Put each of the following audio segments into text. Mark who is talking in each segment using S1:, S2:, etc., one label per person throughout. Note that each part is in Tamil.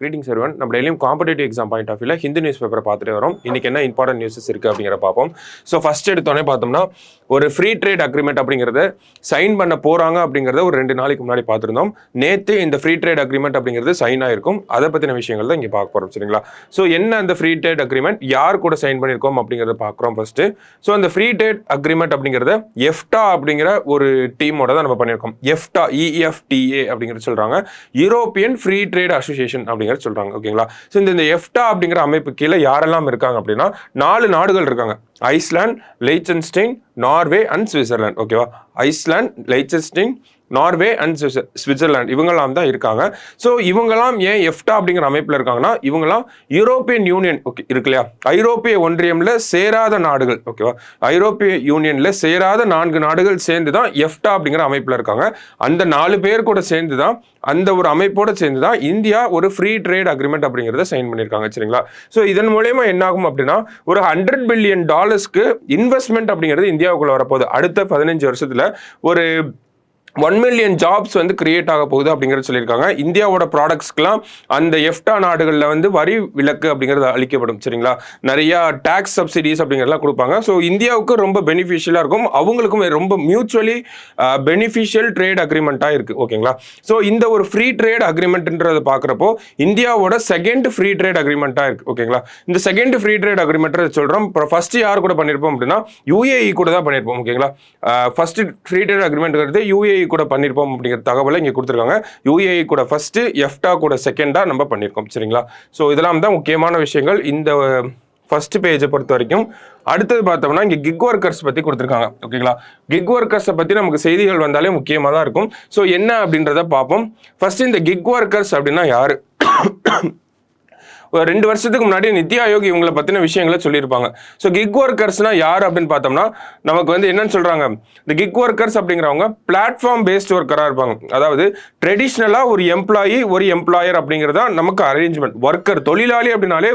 S1: Greetings everyone. நம்ம டெய்லியும் காம்படிட்டிவ் எக்ஸாம் பாயிண்ட் ஆஃப் வியூல ஹிந்து நியூஸ் பேப்பரை பார்த்துட்டு வரோம். இன்னைக்கு என்ன இம்பார்ட்டன்ட் நியூஸஸ் இருக்கு அப்படிங்கிற பார்ப்போம். ஸோ ஃபர்ஸ்ட் எடுத்தோடனே பார்த்தோம்னா ஒரு ஃப்ரீ ட்ரேட் அக்ரிமெண்ட் அப்படிங்கிறத சைன் பண்ண போறாங்க அப்படிங்கிறத ஒரு 2 நாளைக்கு முன்னாடி பார்த்துருந்தோம். நேற்று இந்த ஃப்ரீ ட்ரேட் அக்ரிமெண்ட் அப்படிங்கிறது சைன் ஆயிருக்கும். அதை பற்றின விஷயங்கள் தான் இங்கே பார்க்க போறோம். சரிங்களா? ஸோ என்ன அந்த ஃப்ரீ ட்ரேட் அக்ரிமெண்ட் யார் கூட சைன் பண்ணியிருக்கோம் அப்படிங்கிறத பார்க்குறோம் ஃபர்ஸ்ட். ஸோ அந்த ஃப்ரீ ட்ரேட் அக்ரிமெண்ட் அப்படிங்கிறத எஃப்டா அப்படிங்கிற ஒரு டீமோட தான் நம்ம பண்ணியிருக்கோம். எஃப்டா EFTA அப்படிங்கிறது சொல்றாங்க, யூரோப்பியன் ஃப்ரீ ட்ரேட் அசோசியேஷன் அப்படிங்கிறது சொல்றாங்க. ஓகேங்களா? ஸோ இந்த எஃப்டா அப்படிங்கிற அமைப்பு கீழே யாரெல்லாம் இருக்காங்க அப்படின்னா 4 நாடுகள் இருக்காங்க. Iceland, Liechtenstein, Norway and Switzerland. ஓகேவா? Iceland, Liechtenstein, Norway and Switzerland இவங்கெல்லாம் தான் இருக்காங்க. ஸோ இவங்கெல்லாம் ஏன் எஃப்டா அப்படிங்கிற அமைப்பில் இருக்காங்கன்னா இவங்கெல்லாம் யூரோப்பியன் யூனியன் ஓகே இருக்கு இல்லையா, ஐரோப்பிய ஒன்றியம்ல சேராத நாடுகள். ஓகேவா? ஐரோப்பிய யூனியன்ல சேராத 4 நாடுகள் சேர்ந்து தான் எஃப்டா அப்படிங்கிற அமைப்பில் இருக்காங்க. அந்த 4 பேர் கூட சேர்ந்து தான், அந்த ஒரு அமைப்போட சேர்ந்து தான் இந்தியா ஒரு ஃப்ரீ ட்ரேட் அக்ரிமெண்ட் அப்படிங்கிறத சைன் பண்ணியிருக்காங்க. சரிங்களா? ஸோ இதன் மூலயமா என்ன ஆகும் அப்படின்னா ஒரு $100 பில்லியன் இன்வெஸ்ட்மெண்ட் அப்படிங்கிறது இந்தியாவுக்குள்ள வரப்போகுது. அடுத்த 15 வருஷத்துல ஒரு 1 மில்லியன் ஜாப்ஸ் வந்து கிரியேட் ஆக போகுது அப்படிங்கிறது சொல்லியிருக்காங்க. இந்தியாவோட ப்ராடக்ட்ஸ்க்குலாம் அந்த எஃப்டா நாடுகளில் வந்து வரி விலக்கு அப்படிங்கிறது அளிக்கப்படும். சரிங்களா? நிறைய டாக்ஸ் சப்சிடிஸ் அப்படிங்கிறதெல்லாம் கொடுப்பாங்க. ஸோ இந்தியாவுக்கு ரொம்ப பெனிஃபிஷியலாக இருக்கும், அவங்களுக்கும் ரொம்ப மியூச்சுவலி பெனிஃபிஷியல் ட்ரேட் அக்ரிமெண்ட்டாக இருக்குது. ஓகேங்களா? ஸோ இந்த ஒரு ஃப்ரீ ட்ரேட் அக்ரிமெண்ட்ன்றதை பார்க்குறப்போ இந்தியாவோட செகண்ட் ஃப்ரீ ட்ரேட் அக்ரிமெண்ட்டாக இருக்குது. ஓகேங்களா? இந்த செகண்ட் ஃப்ரீ ட்ரேட் அக்ரிமெண்ட் சொல்கிறோம். ஃபர்ஸ்ட் யார் கூட பண்ணியிருப்போம் அப்படின்னா UAE கூட தான் பண்ணியிருப்போம். ஓகேங்களா? First free trade agreement UAE கூட பண்ணிருப்போம் அப்படிங்கிற தகவலை இங்க கொடுத்திருக்காங்க. UAE கூட ஃபர்ஸ்ட், எஃப்டா கூட செகண்டா நம்ம பண்ணிருக்கோம். சரிங்களா? சோ இதெல்லாம் தான் முக்கியமான விஷயங்கள் இந்த ஃபர்ஸ்ட் பேஜை பொறுத்த வரைக்கும். அடுத்தது பார்த்தோம்னா இங்க கிக் ஒர்க்கர்ஸ் பத்தி கொடுத்திருக்காங்க. ஓகேங்களா? கிக் ஒர்க்கர்ஸை பத்தி நமக்கு செய்திகள் வந்தாலே முக்கியமா தான் இருக்கும். சோ என்ன அப்படின்றத பார்ப்போம். ஃபர்ஸ்ட் இந்த கிக் ஒர்க்கர்ஸ் அப்படின்னா யாரு? 2 வருஷத்துக்கு முன்னாடி நித்தி ஆயோக் இவங்களை பத்தின விஷயங்களை சொல்லியிருப்பாங்க. ஸோ கிக் ஒர்க்கர்ஸ்னா யார் அப்படின்னு பார்த்தோம்னா நமக்கு வந்து என்னன்னு சொல்றாங்க, இந்த கிக் ஒர்க்கர்ஸ் அப்படிங்கிறவங்க பிளாட்ஃபார்ம் பேஸ்ட் ஒர்க்கராக இருப்பாங்க. அதாவது ட்ரெடிஷ்னலா ஒரு எம்ப்ளாயி ஒரு எம்ப்ளாயர் அப்படிங்கிறதா நமக்கு அரேஞ்ச்மெண்ட். ஒர்க்கர் தொழிலாளி அப்படின்னாலே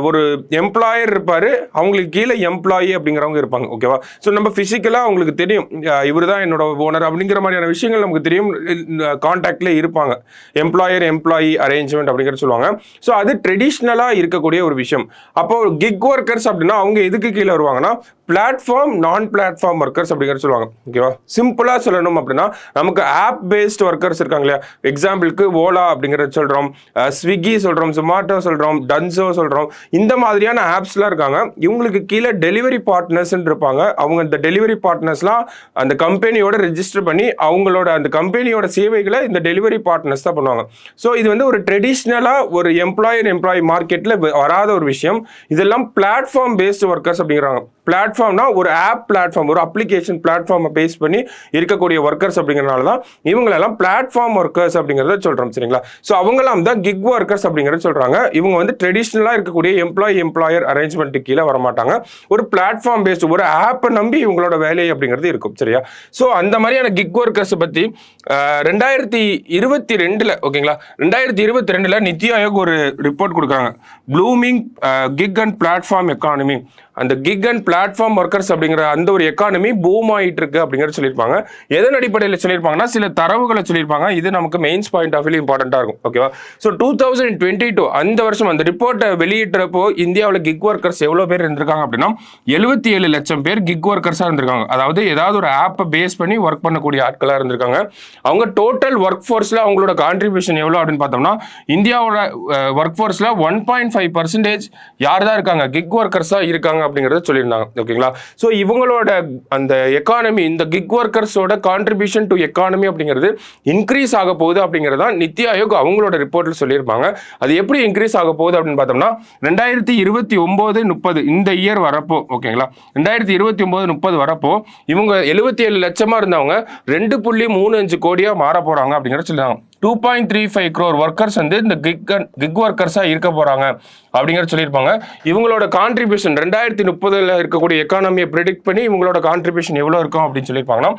S1: ஒரு எம்ப்ளாயர் இருப்பாரு, அவங்களுக்கு கீழே எம்ப்ளாயி அப்படிங்கிறவங்க இருப்பாங்க. ஓகேவா? ஸோ நம்ம பிசிக்கலா அவங்களுக்கு தெரியும் இவர் தான் என்னோட ஓனர் அப்படிங்கிற மாதிரியான விஷயங்கள் நமக்கு தெரியும், கான்டாக்ட்ல இருப்பாங்க. எம்ப்ளாயர் எம்ப்ளாயி அரேஞ்ச்மெண்ட் அப்படிங்கிறது சொல்லுவாங்க. ஸோ அது ட்ரெடிஷ்னலா இருக்கக்கூடிய ஒரு விஷயம். அப்போ கிக் ஒர்க்கர்ஸ் அப்படின்னா அவங்க எதுக்கு கீழே வருவாங்கன்னா பிளாட்ஃபார்ம் நான் பிளாட்ஃபார்ம் ஒர்க்கர்ஸ் அப்படிங்கிறது சொல்லுவாங்க. ஓகேவா? சிம்பிளா சொல்லணும் அப்படின்னா நமக்கு ஆப் பேஸ்ட் ஒர்க்கர்ஸ் இருக்காங்க இல்லையா, எக்ஸாம்பிளுக்கு ஓலா அப்படிங்கிறத சொல்றோம், ஸ்விக்கி சொல்றோம், ஜொமாட்டோ சொல்றோம், டன்சோ சொல்றோம், இந்த மாதிரியான ஆப்ஸ்லாம் இருக்காங்க. இவங்களுக்கு கீழே டெலிவரி பார்ட்னர்ஸ் இருப்பாங்க. அவங்க இந்த டெலிவரி பார்ட்னர்ஸ்லாம் அந்த கம்பெனியோட ரெஜிஸ்டர் பண்ணி அவங்களோட அந்த கம்பெனியோட சேவைகளை இந்த டெலிவரி பார்ட்னர்ஸ் தான் பண்ணுவாங்க. ஸோ இது வந்து ஒரு ட்ரெடிஷ்னலா ஒரு எம்ப்ளாயி மார்க்கெட்ல வராத ஒரு விஷயம். இதெல்லாம் பிளாட்ஃபார்ம் பேஸ்ட் ஒர்க்கர்ஸ் அப்படிங்கிறாங்க. பிளாட்ஃபார்ம்னா ஒரு ஆப் பிளாட்ஃபார்ம், ஒரு அப்ளிகேஷன் பிளாட்ஃபார்மை பேஸ் பண்ணி இருக்கக்கூடிய ஒர்க்கர்ஸ் அப்படிங்கிறனால தான் இவங்களெல்லாம் பிளாட்ஃபார்ம் ஒர்க்கர்ஸ் அப்படிங்கிறத சொல்றோம். சரிங்களா? ஸோ அவங்களாம் தான் கிக் ஒர்க்கர்ஸ் அப்படிங்கிறத சொல்றாங்க. இவங்க வந்து ட்ரெடிஷ்னலா இருக்கக்கூடிய எம்ப்ளாயர் அரேஞ்ச்மெண்ட் கீழே வரமாட்டாங்க. ஒரு பிளாட்ஃபார்ம் பேஸ்ட் ஒரு ஆப்பை நம்பி இவங்களோட வேலை அப்படிங்கிறது இருக்கும். சரியா? ஸோ அந்த மாதிரியான கிக் ஒர்க்கர்ஸ் பத்தி 2022 ஓகேங்களா, 2022 நித்தி ஆயோக் ஒரு ரிப்போர்ட் கொடுக்குறாங்க. Blooming kick and platform economy. அந்த கிக் அண்ட் பிளாட்ஃபார்ம் ஒர்க்கர்ஸ் அப்படிங்கிற அந்த ஒரு எக்கானமி பூம் ஆகிட்டு இருக்கு அப்படிங்கிறத சொல்லியிருப்பாங்க. எதன் அடிப்படையில் சொல்லியிருப்பாங்கன்னா சில தரவுகளை சொல்லியிருப்பாங்க. இது நமக்கு மெயின்ஸ் பாயிண்ட் ஆஃப் வியூ இம்பார்ட்டண்டா இருக்கும். ஓகேவா? ஸோ 2022 அந்த வருஷம் அந்த ரிப்போர்ட்டை வெளியிட்டப்போ இந்தியாவில் கிக் ஒர்க்கர்ஸ் எவ்வளோ பேர் இருந்திருக்காங்க அப்படின்னா 77 லட்சம் பேர் கிக் ஒர்க்கர்ஸாக இருந்திருக்காங்க. அதாவது ஏதாவது ஒரு ஆப்பை பேஸ் பண்ணி ஒர்க் பண்ணக்கூடிய ஆட்களாக இருந்திருக்காங்க. அவங்க டோட்டல் ஒர்க் ஃபோர்ஸில் அவங்களோட கான்ட்ரிபியூஷன் எவ்வளோ அப்படின்னு பார்த்தோம்னா இந்தியாவோட ஒர்க் ஃபோர்ஸில் 1.5% யார் தான் இருக்காங்க, கிக் ஒர்க்கர்ஸ் தான் இருக்காங்க அப்படிங்கறத சொல்லியிருந்தாங்க. ஓகேங்களா? ஸோ இவங்களோட அந்த எக்கானமி, இந்த கிக் ஒர்க்கர்ஸோட கான்ட்ரிபியூஷன் டு எக்கானமி அப்படிங்கிறது இன்க்ரீஸ் ஆக போகுது அப்படிங்கிறதா நித்தி ஆயோக் அவங்களோட ரிப்போர்ட்ல சொல்லியிருப்பாங்க. அது எப்படி இன்க்ரீஸ் ஆக போகுது அப்படின்னு பார்த்தோம்னா 2029-30 இந்த இயர் வரப்போ, ஓகேங்களா, 2029-30 வரப்போ இவங்க 77 லட்சமா இருந்தவங்க 2.35 கோடியா மாற போறாங்க அப்படிங்கிறத சொல்லுவாங்க. 2.35 crore ஒர்க்கர்ஸ் வந்து இந்த கிக் ஒர்க்கர்ஸா இருக்க போறாங்க அப்படிங்கிறத சொல்லியிருப்பாங்க. இவங்களோட கான்ட்ரிபியூஷன் 2030 இருக்கக்கூடிய எக்கானமியை ப்ரெடிக்ட் பண்ணி இவங்களோட கான்ட்ரிபியூஷன் எவ்வளவு இருக்கும் அப்படின்னு சொல்லியிருப்பாங்கன்னா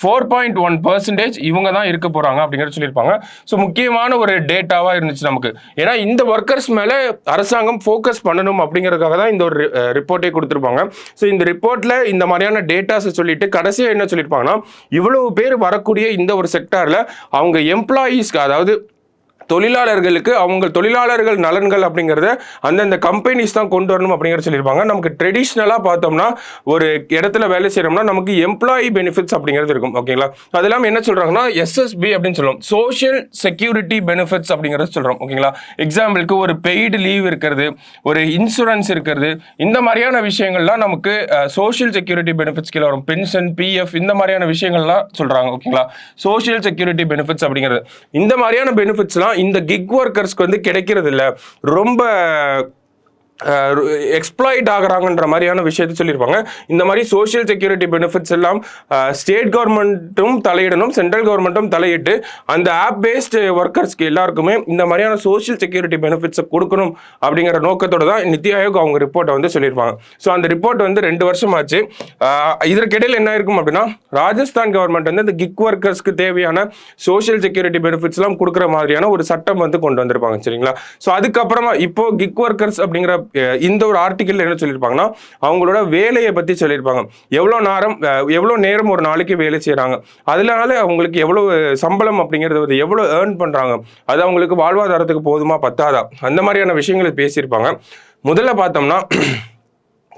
S1: 4.1% இவங்க தான் இருக்க போறாங்க அப்படிங்கிறத சொல்லியிருப்பாங்க. ஸோ முக்கியமான ஒரு டேட்டாவா இருந்துச்சு நமக்கு. ஏன்னா இந்த ஒர்க்கர்ஸ் மேல அரசாங்கம் ஃபோக்கஸ் பண்ணணும் அப்படிங்கிறதுக்காக தான் இந்த ஒரு ரிப்போர்ட்டே கொடுத்துருப்பாங்க. ஸோ இந்த ரிப்போர்ட்ல இந்த மாதிரியான டேட்டாஸை சொல்லிட்டு கடைசியாக என்ன சொல்லியிருப்பாங்கன்னா இவ்வளவு பேர் வரக்கூடிய இந்த ஒரு செக்டார்ல அவங்க எம்ப்ளாயீஸ்க்கு, அதாவது தொழிலாளர்களுக்கு அவங்க தொழிலாளர்கள் நலன்கள் அப்படிங்கிறத அந்தந்த கம்பெனிஸ் தான் கொண்டு வரணும் அப்படிங்கிறத சொல்லியிருப்பாங்க. நமக்கு ட்ரெடிஷ்னலாக பார்த்தோம்னா ஒரு இடத்துல வேலை செய்யறோம்னா நமக்கு எம்ப்ளாயி பெனிஃபிட்ஸ் அப்படிங்கிறது இருக்கும். ஓகேங்களா, அது இல்லாமல் என்ன சொல்றாங்கன்னா எஸ்எஸ்பி அப்படின்னு சொல்லுவோம், சோஷியல் செக்யூரிட்டி பெனிஃபிட்ஸ் அப்படிங்கிறத சொல்றோம். ஓகேங்களா, எக்ஸாம்பிளுக்கு ஒரு பெய்டு லீவ் இருக்கிறது, ஒரு இன்சூரன்ஸ் இருக்கிறது, இந்த மாதிரியான விஷயங்கள்லாம் நமக்கு சோஷியல் செக்யூரிட்டி பெனிஃபிட்ஸ் கீழே வரும். பென்ஷன், பிஎஃப், இந்த மாதிரியான விஷயங்கள்லாம் சொல்றாங்க. ஓகேங்களா, சோஷியல் செக்யூரிட்டி பெனிஃபிட்ஸ் அப்படிங்கிறது இந்த மாதிரியான பெனிஃபிட்ஸ்லாம் இந்த கிக் ஒர்க்கர்ஸ்க்கு வந்து கிடைக்கிறது இல்லை, ரொம்ப எக்ஸ்ப்ளாய்ட் ஆகிறாங்கன்ற மாதிரியான விஷயத்தை சொல்லியிருப்பாங்க. இந்த மாதிரி சோஷியல் செக்யூரிட்டி பெனிஃபிட்ஸ் எல்லாம் ஸ்டேட் கவர்மெண்ட்டும் தலையிடணும், சென்ட்ரல் கவர்மெண்ட்டும் தலையிட்டு அந்த ஆப் பேஸ்டு ஒர்க்கர்ஸ்க்கு எல்லாருக்குமே இந்த மாதிரியான சோஷியல் செக்யூரிட்டி பெனிஃபிட்ஸை கொடுக்கணும் அப்படிங்கிற நோக்கத்தோட தான் நித்தி ஆயோக் அவங்க ரிப்போர்ட்டை வந்து சொல்லியிருப்பாங்க. ஸோ அந்த ரிப்போர்ட் வந்து 2 வருஷம் ஆச்சு. இதற்கிடையில் என்ன இருக்கும் அப்படின்னா ராஜஸ்தான் கவர்மெண்ட் வந்து இந்த கிக் ஒர்க்கர்ஸ்க்கு தேவையான சோஷியல் செக்யூரிட்டி பெனிஃபிட்ஸ்லாம் கொடுக்குற மாதிரியான ஒரு சட்டம் வந்து கொண்டு வந்திருப்பாங்க. சரிங்களா, ஸோ அதுக்கப்புறமா இப்போ கிக் ஒர்க்கர்ஸ் அப்படிங்கிற இந்த ஒரு ஆர்டிக்கல் என்ன சொல்லியிருப்பாங்கன்னா அவங்களோட வேலையை பத்தி சொல்லியிருப்பாங்க. எவ்வளோ நேரம் ஒரு நாளைக்கு வேலை செய்யறாங்க, அதனால அவங்களுக்கு எவ்வளவு சம்பளம் அப்படிங்கிறது எவ்வளவு ஏர்ன் பண்றாங்க, அது அவங்களுக்கு வாழ்வாதாரத்துக்கு போதுமா பத்தாதா, அந்த மாதிரியான விஷயங்களை பேசியிருப்பாங்க. முதல்ல பார்த்தோம்னா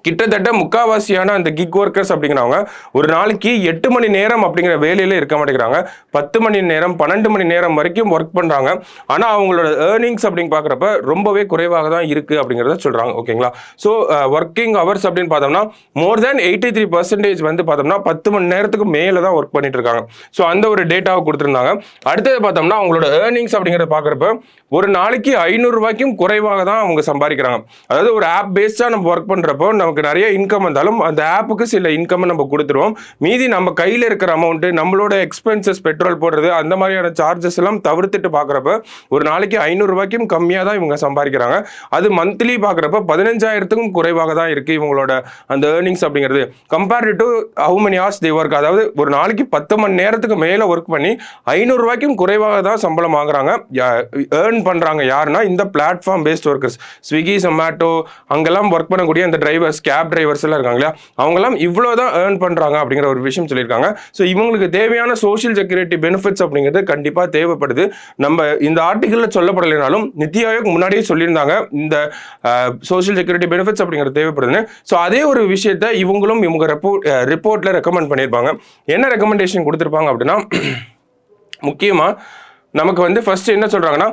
S1: கிட்டத்தட்ட முக்காவாசியான அந்த கிக் ஒர்க்கர்ஸ் அப்படிங்கிறவங்க ஒரு நாளைக்கு 8 மணி நேரம் அப்படிங்கிற வேலையில இருக்க மாட்டேங்கிறாங்க. 10 மணி நேரம் 12 மணி நேரம் வரைக்கும் ஒர்க் பண்றாங்க. ஆனா அவங்களோட ஏர்னிங்ஸ் அப்படின்னு பாக்குறப்ப ரொம்பவே குறைவாக தான் இருக்கு அப்படிங்கிறத சொல்றாங்க. ஓகேங்களா, ஸோ ஒர்க்கிங் ஹவர்ஸ் அப்படின்னு பார்த்தோம்னா மோர் தேன் 83% வந்து பார்த்தோம்னா 10 மணி நேரத்துக்கு மேல தான் ஒர்க் பண்ணிட்டு இருக்காங்க. ஸோ அந்த ஒரு டேட்டாவை கொடுத்துருந்தாங்க. அடுத்தது பார்த்தோம்னா அவங்களோட ஏர்னிங்ஸ் அப்படிங்கிறத பாக்குறப்ப ஒரு நாளைக்கு 500 ரூபாய்க்கும் குறைவாக தான் அவங்க சம்பாதிக்கிறாங்க. அதாவது ஒரு ஆப் பேஸ்டா நம்ம ஒர்க் பண்றப்போ நமக்கு நிறைய இன்கம் வந்தாலும் அந்த ஆப்புக்கு சில இன்கம் நம்ம கொடுத்துருவோம். மீதி நம்ம கையில் இருக்கிற அமௌண்ட், நம்மளோட எக்ஸ்பென்சஸ், பெட்ரோல் போடுறது, அந்த மாதிரியான சார்ஜஸ் எல்லாம் தவிர்த்துட்டு பார்க்குறப்ப ஒரு நாளைக்கு 500 ரூபாய்க்கும் கம்மியாக தான் இவங்க சம்பாதிக்கிறாங்க. அது மந்த்லி பார்க்குறப்ப 15,000க்கும் குறைவாக தான் இருக்கு இவங்களோட அந்த ஏர்னிங்ஸ் அப்படிங்கிறது. Compared to how many hours they work, அதாவது ஒரு நாளைக்கு 10 மணி நேரத்துக்கு மேலே ஒர்க் பண்ணி 500 ரூபாய்க்கும் குறைவாக தான் சம்பளம் வாங்குறாங்க. ஏர்ன் பண்றாங்க யாருன்னா இந்த platform based workers, Swiggy, Zomato அங்கெல்லாம் ஒர்க் பண்ணக்கூடிய அந்த டிரைவர்ஸ், கேப் டிரைவர்ஸ் எல்லாம் இருக்காங்க இல்லையா, அவங்கெல்லாம் இவ்வளவுதான் ஏர்ன் பண்றாங்க அப்படிங்கிற ஒரு விஷயம் சொல்லியிருக்காங்க. ஸோ இவங்களுக்கு தேவையான சோஷியல் செக்யூரிட்டி பெனிஃபிட்ஸ் அப்படிங்கிறது கண்டிப்பா தேவைப்படுது. நம்ம இந்த ஆர்டிகல்ல சொல்லப்படலைனாலும் நித்தி ஆயோக் முன்னாடியே சொல்லியிருந்தாங்க இந்த சோஷியல் செக்யூரிட்டி பெனிஃபிட்ஸ் அப்படிங்கிறது தேவைப்படுதுன்னு. ஸோ அதே ஒரு விஷயத்த இவங்களும் இவங்க ரிப்போர்ட்ல ரெக்கமெண்ட் பண்ணியிருப்பாங்க. என்ன ரெக்கமெண்டேஷன் கொடுத்துருப்பாங்க அப்படின்னா முக்கியமா நமக்கு வந்து ஃபர்ஸ்ட் என்ன சொல்றாங்கன்னா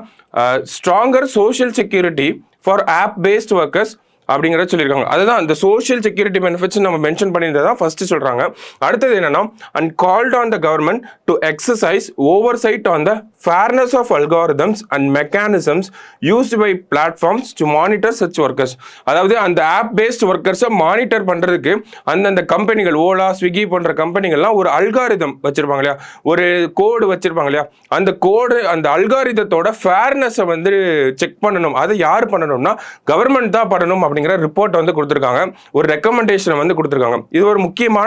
S1: stronger social security for app based workers அப்படிங்கிறத சொல்லியிருக்காங்க. அதுதான் இந்த சோஷியல் செக்யூரிட்டி பெனிஃபிட்ஸ் நம்ம மென்ஷன் பண்ணியிருந்ததா ஃபர்ஸ்ட் சொல்றாங்க. அடுத்தது என்னன்னா and called on the government to exercise oversight on the fairness of algorithms and mechanisms used by platforms to monitor such workers. அதாவது அந்த ஆப் பேஸ்ட் ஒர்க்கர்ஸை மானிட்டர் பண்றதுக்கு அந்தந்த கம்பெனிகள், ஓலா, ஸ்விக்கி போன்ற கம்பெனிகள்லாம் ஒரு அல்காரிதம் வச்சிருப்பாங்க இல்லையா, ஒரு கோடு வச்சிருப்பாங்க இல்லையா, அந்த கோடு அந்த அல்காரிதத்தோட ஃபேர்னஸை வந்து செக் பண்ணணும். அதை யார் பண்ணணும்னா கவர்மெண்ட் தான் பண்ணணும் அப்படிங்கிற ரிப்போர்ட் வந்து கொடுத்துருக்காங்க, ஒரு ரெக்கமெண்டேஷன் வந்து கொடுத்துருக்காங்க. இது ஒரு முக்கியமான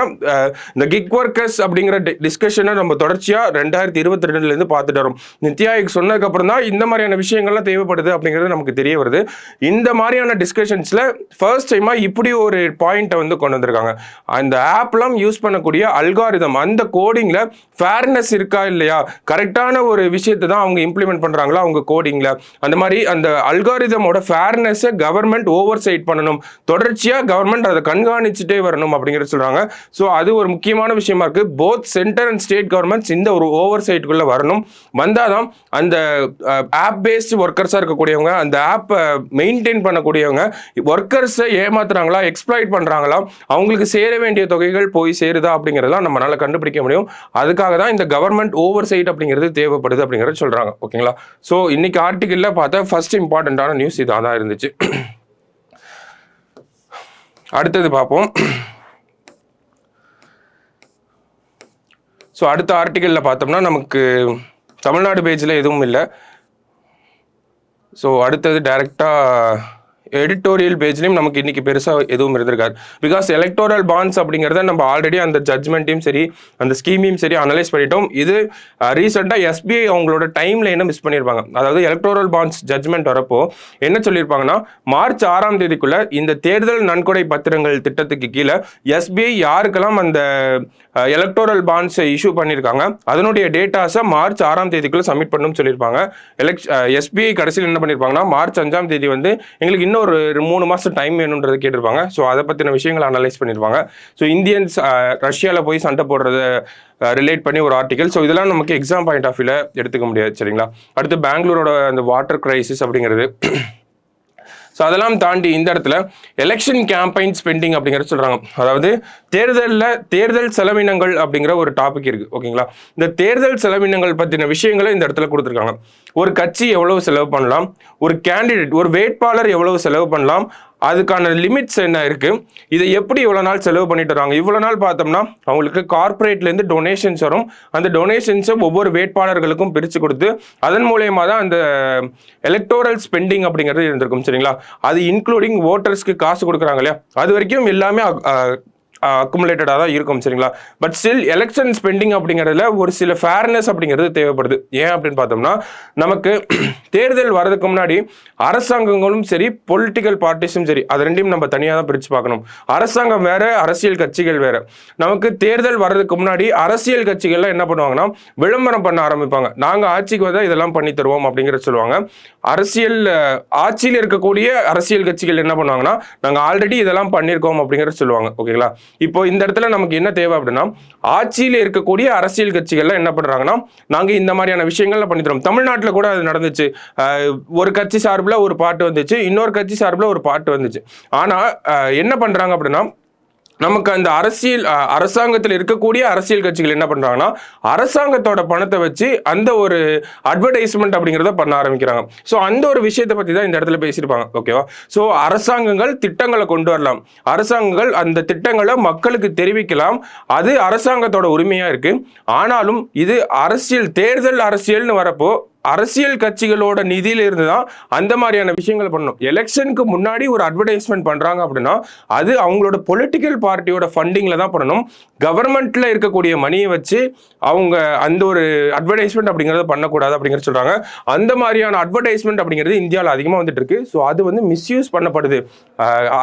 S1: இந்த கிக் ஒர்க்கர்ஸ் அப்படிங்கிற டிஸ்கஷனை நம்ம தொடர்ச்சியா 2022 இருந்து பார்த்துட்டு வரோம். நித்தி ஆயோக் சொன்னதுக்கு அப்புறம் தான் இந்த மாதிரியான விஷயங்கள்லாம் தேவைப்படுது அப்படிங்கிறது நமக்கு தெரிய வருது. இந்த மாதிரியான டிஸ்கஷன்ஸ்ல ஃபர்ஸ்ட் டைமா இப்படி ஒரு பாயிண்ட்டை வந்து கொண்டு வந்திருக்காங்க. அந்த ஆப்லாம் யூஸ் பண்ணக்கூடிய அல்காரிதம், அந்த கோடிங்ல ஃபேர்னஸ் இருக்கா இல்லையா, கரெக்டான ஒரு விஷயத்தை தான் அவங்க இம்ப்ளிமெண்ட் பண்றாங்களா அவங்க கோடிங்ல, அந்த மாதிரி அந்த அல்காரிதமோட ஃபேர்னஸை கவர்மெண்ட் ஓவர் சைட் பண்ணணும், தொடர்ச்சியா கவர்மெண்ட் அதை கண்காணிச்சுட்டே வரணும் அப்படிங்கிறது சொல்றாங்க. ஸோ அது ஒரு முக்கியமான விஷயமா இருக்கு. Both centre and state governments இந்த ஒரு ஓவர் சைட்டுக்குள்ள வரணும். வந்தாதான் அந்த ஆப் பேஸ்ட் ஒர்க்கர்ஸா இருக்கக்கூடியவங்க, அந்த ஆப்பை மெயின்டைன் பண்ணக்கூடியவங்க ஒர்க்கர்ஸை ஏமாத்துறாங்களா, எக்ஸ்ப்ளாய்ட் பண்றாங்களா, அவங்களுக்கு சேர வேண்டிய தொகைகள் போய் சேருதா அப்படிங்கிறதெல்லாம் நம்மளால கண்டுபிடிக்க முடியும். அதுக்காக தான் இந்த கவர்மெண்ட் ஓவர் சைட் அப்படிங்கிறது தேவைப்படுது அப்படிங்கிறது சொல்றாங்க. ஓகேங்களா, ஸோ இன்னைக்கு ஆர்டிகல்ல பார்த்தா ஃபர்ஸ்ட் இம்பார்ட்டன்டான நியூஸ் இதாக தான் இருந்துச்சு. அடுத்தது பார்ப்போம். ஸோ அடுத்த ஆர்டிகல்ல பார்த்தோம்னா நமக்கு தமிழ்நாடு பேஜில் எதுவும் இல்லை. ஸோ அடுத்தது டைரக்டா எடிட்டோரியல் பேஜ்லையும் நமக்கு இன்னைக்கு பெருசாக எதுவும் இருந்திருக்காரு. பிகாஸ் எலக்டோரல் பாண்ட்ஸ் அப்படிங்கிறத நம்ம ஆல்ரெடி அந்த ஜட்மெண்ட்டையும் சரி அந்த ஸ்கீமையும் சரி அனலைஸ் பண்ணிட்டோம். இது ரீசெண்டாக எஸ்பிஐ அவங்களோட டைம் லைனை மிஸ் பண்ணியிருப்பாங்க. அதாவது எலக்டோரல் பாண்ட்ஸ் ஜட்மெண்ட் வரப்போ என்ன சொல்லியிருப்பாங்கன்னா, மார்ச் 6ஆம் தேதிக்குள்ள இந்த தேர்தல் நன்கொடை பத்திரங்கள் திட்டத்துக்கு கீழே எஸ்பிஐ யாருக்கெல்லாம் அந்த எலக்டோரல் பாண்ட்ஸை இஷ்யூ பண்ணியிருக்காங்க அதனுடைய டேட்டாஸை மார்ச் 6ஆம் தேதிக்குள்ள சப்மிட் பண்ணணும்னு சொல்லியிருப்பாங்க. எஸ்பிஐ கடைசியில் என்ன பண்ணியிருப்பாங்கன்னா, மார்ச் 5ஆம் தேதி வந்து எங்களுக்கு இன்னும் ஒரு 3 மாதம் டைம் வேணுன்றதை கேட்டிருப்பாங்க. ஸோ அதை பற்றின விஷயங்களை அனலைஸ் பண்ணியிருப்பாங்க. ஸோ இந்தியன்ஸ் ரஷ்யாவில் போய் சண்டை போடுறத ரிலேட் பண்ணி ஒரு ஆர்டிகல். ஸோ இதெல்லாம் நமக்கு எக்ஸாம் பாயிண்ட் ஆஃப் வியூவில் எடுத்துக்க முடியாது. சரிங்களா. அடுத்து பெங்களூரோட அந்த வாட்டர் கிரைசிஸ் அப்படிங்கிறது. ஸோ அதெல்லாம் தாண்டி இந்த இடத்துல எலெக்ஷன் கேம்பெயின் ஸ்பெண்டிங் அப்படிங்கிறது சொல்கிறாங்க. அதாவது தேர்தல் செலவினங்கள் அப்படிங்கிற ஒரு டாபிக் இருக்குது. ஓகேங்களா. இந்த தேர்தல் செலவினங்கள் பற்றின விஷயங்களை இந்த இடத்துல கொடுத்துருக்காங்க. ஒரு கட்சி எவ்வளவு செலவு பண்ணலாம், ஒரு கேண்டிடேட் ஒரு வேட்பாளர் எவ்வளவு செலவு பண்ணலாம், அதுக்கான லிமிட்ஸ் என்ன இருக்குது, இதை எப்படி இவ்வளோ நாள் செலவு பண்ணிட்டு வராங்க. இவ்வளோ நாள் பார்த்தோம்னா அவங்களுக்கு கார்பரேட்லேருந்து டொனேஷன்ஸ் வரும். அந்த டொனேஷன்ஸை ஒவ்வொரு வேட்பாளர்களுக்கும் பிரித்து கொடுத்து அதன் மூலயமா தான் அந்த எலக்டோரல் ஸ்பெண்டிங் அப்படிங்கிறது இருந்திருக்கும். சரிங்களா. அது இன்க்ளூடிங் ஓட்டர்ஸ்க்கு காசு கொடுக்குறாங்க இல்லையா, அது வரைக்கும் எல்லாமே அக்குமுலேட்டடாக தான் இருக்கும். சரிங்களா. பட் ஸ்டில் எலெக்ஷன் ஸ்பெண்டிங் அப்படிங்கிறதுல ஒரு சில ஃபேர்னஸ் அப்படிங்கிறது தேவைப்படுது. ஏன் அப்படின்னு பார்த்தோம்னா, நமக்கு தேர்தல் வர்றதுக்கு முன்னாடி அரசாங்கங்களும் சரி பொலிட்டிக்கல் பார்ட்டிஸும் சரி அது ரெண்டையும் நம்ம தனியாக தான் பிரித்து பார்க்கணும். அரசாங்கம் வேற, அரசியல் கட்சிகள் வேற. நமக்கு தேர்தல் வர்றதுக்கு முன்னாடி அரசியல் கட்சிகள்லாம் என்ன பண்ணுவாங்கன்னா, விளம்பரம் பண்ண ஆரம்பிப்பாங்க. நாங்கள் ஆட்சிக்கு வந்தால் இதெல்லாம் பண்ணி தருவோம் அப்படிங்கிறத சொல்லுவாங்க. ஆட்சியில் இருக்கக்கூடிய அரசியல் கட்சிகள் என்ன பண்ணுவாங்கன்னா, நாங்கள் ஆல்ரெடி இதெல்லாம் பண்ணியிருக்கோம் அப்படிங்கிறத சொல்லுவாங்க. ஓகேங்களா. இப்போ இந்த இடத்துல நமக்கு என்ன தேவை அப்படின்னா, ஆட்சியில் இருக்கக்கூடிய அரசியல் கட்சிகள்லாம் என்ன பண்றாங்கன்னா, நாங்க இந்த மாதிரியான விஷயங்கள்ல பண்ணி தரோம். தமிழ்நாட்டில் கூட அது நடந்துச்சு. ஒரு கட்சி சார்பில் ஒரு பாட்டு வந்துச்சு, இன்னொரு கட்சி சார்பில் ஒரு பாட்டு வந்துச்சு. ஆனா என்ன பண்றாங்க அப்படின்னா, நமக்கு அந்த அரசாங்கத்தில் இருக்கக்கூடிய அரசியல் கட்சிகள் என்ன பண்றாங்கன்னா, அரசாங்கத்தோட பணத்தை வச்சு அந்த ஒரு அட்வர்டைஸ்மெண்ட் அப்படிங்கிறத பண்ண ஆரம்பிக்கிறாங்க. ஸோ அந்த ஒரு விஷயத்தை பற்றி தான் இந்த இடத்துல பேசியிருப்பாங்க. ஓகேவா. ஸோ அரசாங்கங்கள் திட்டங்களை கொண்டு வரலாம், அரசாங்கங்கள் அந்த திட்டங்களை மக்களுக்கு தெரிவிக்கலாம், அது அரசாங்கத்தோட உரிமையா இருக்கு. ஆனாலும் இது தேர்தல் அரசியல்னு வரப்போ அரசியல் கட்சிகளோட நிதியில இருந்து தான் அந்த மாதிரியான விஷயங்கள் பண்ணணும். எலெக்ஷனுக்கு முன்னாடி ஒரு அட்வர்டைஸ்மெண்ட் பண்றாங்க அப்படின்னா அது அவங்களோட பொலிட்டிக்கல் பார்ட்டியோட ஃபண்டிங்ல தான் பண்ணணும். கவர்மெண்ட்ல இருக்கக்கூடிய மணியை வச்சு அவங்க அந்த ஒரு அட்வர்டைஸ்மெண்ட் அப்படிங்கிறத பண்ணக்கூடாது அப்படிங்கிறது சொல்றாங்க. அந்த மாதிரியான அட்வர்டைஸ்மெண்ட் அப்படிங்கிறது இந்தியாவில் அதிகமாக வந்துட்டு இருக்கு. ஸோ அது வந்து மிஸ்யூஸ் பண்ணப்படுது.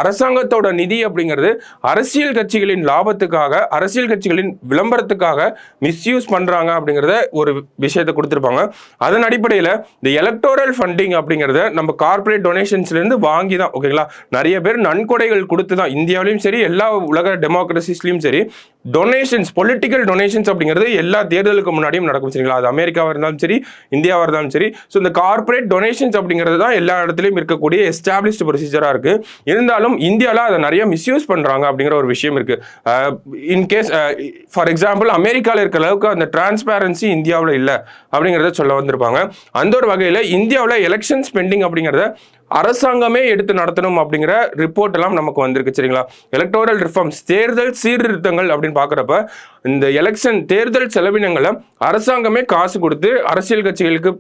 S1: அரசாங்கத்தோட நிதி அப்படிங்கிறது அரசியல் கட்சிகளின் லாபத்துக்காக, அரசியல் கட்சிகளின் விளம்பரத்துக்காக மிஸ்யூஸ் பண்றாங்க அப்படிங்கிறத ஒரு விஷயத்தை கொடுத்துருப்பாங்க. அதன் அடிப்படையில் இந்த எலக்டோரல் ஃபண்டிங் அப்படிங்கிறத நம்ம கார்பரேட் டொனேஷன்ஸ்லேருந்து வாங்கி தான், ஓகேங்களா, நிறைய பேர் நன்கொடைகள் கொடுத்து தான் இந்தியாவிலையும் சரி எல்லா உலக டெமோக்ரஸிஸ்லையும் சரி டொனேஷன்ஸ், பொலிட்டிக்கல் டொனேஷன்ஸ் அப்படிங்கிறது எல்லா தேர்தலுக்கு முன்னாடியும் நடக்கும். சரிங்களா. அது அமெரிக்காவாக இருந்தாலும் சரி இந்தியாவாக இருந்தாலும் சரி. ஸோ இந்த கார்பரேட் டொனேஷன்ஸ் அப்படிங்கிறது தான் எல்லா இடத்துலையும் இருக்கக்கூடிய எஸ்டாப்ளிஷ்டு ப்ரொசீஜராக இருக்கு. இருந்தாலும் இந்தியாவில் அதை நிறைய மிஸ்யூஸ் பண்ணுறாங்க அப்படிங்கிற ஒரு விஷயம் இருக்கு. இன்கேஸ் ஃபார் எக்ஸாம்பிள் அமெரிக்காவில் இருக்கிற அளவுக்கு அந்த டிரான்ஸ்பேரன்சி இந்தியாவில் இல்லை அப்படிங்கிறத சொல்ல வந்திருப்பாங்க. அந்த ஒரு வகையில் இந்தியாவில் எலெக்ஷன் ஸ்பெண்டிங் அப்படிங்கிறத அரசாங்கமே எடுத்து நடத்தணும் அப்படிங்கிற ரிப்போர்ட் எல்லாம் நமக்கு வந்திருக்கு. சரிங்களா. எலக்டோரல் ரிஃபார்ம்ஸ், தேர்தல் சீர்திருத்தங்கள் அப்படின்னு பார்க்குறப்ப இந்த தேர்தல் செலவினங்களை அரசாங்கமே காசு கொடுத்து அரசியல் கட்சிகளுக்கு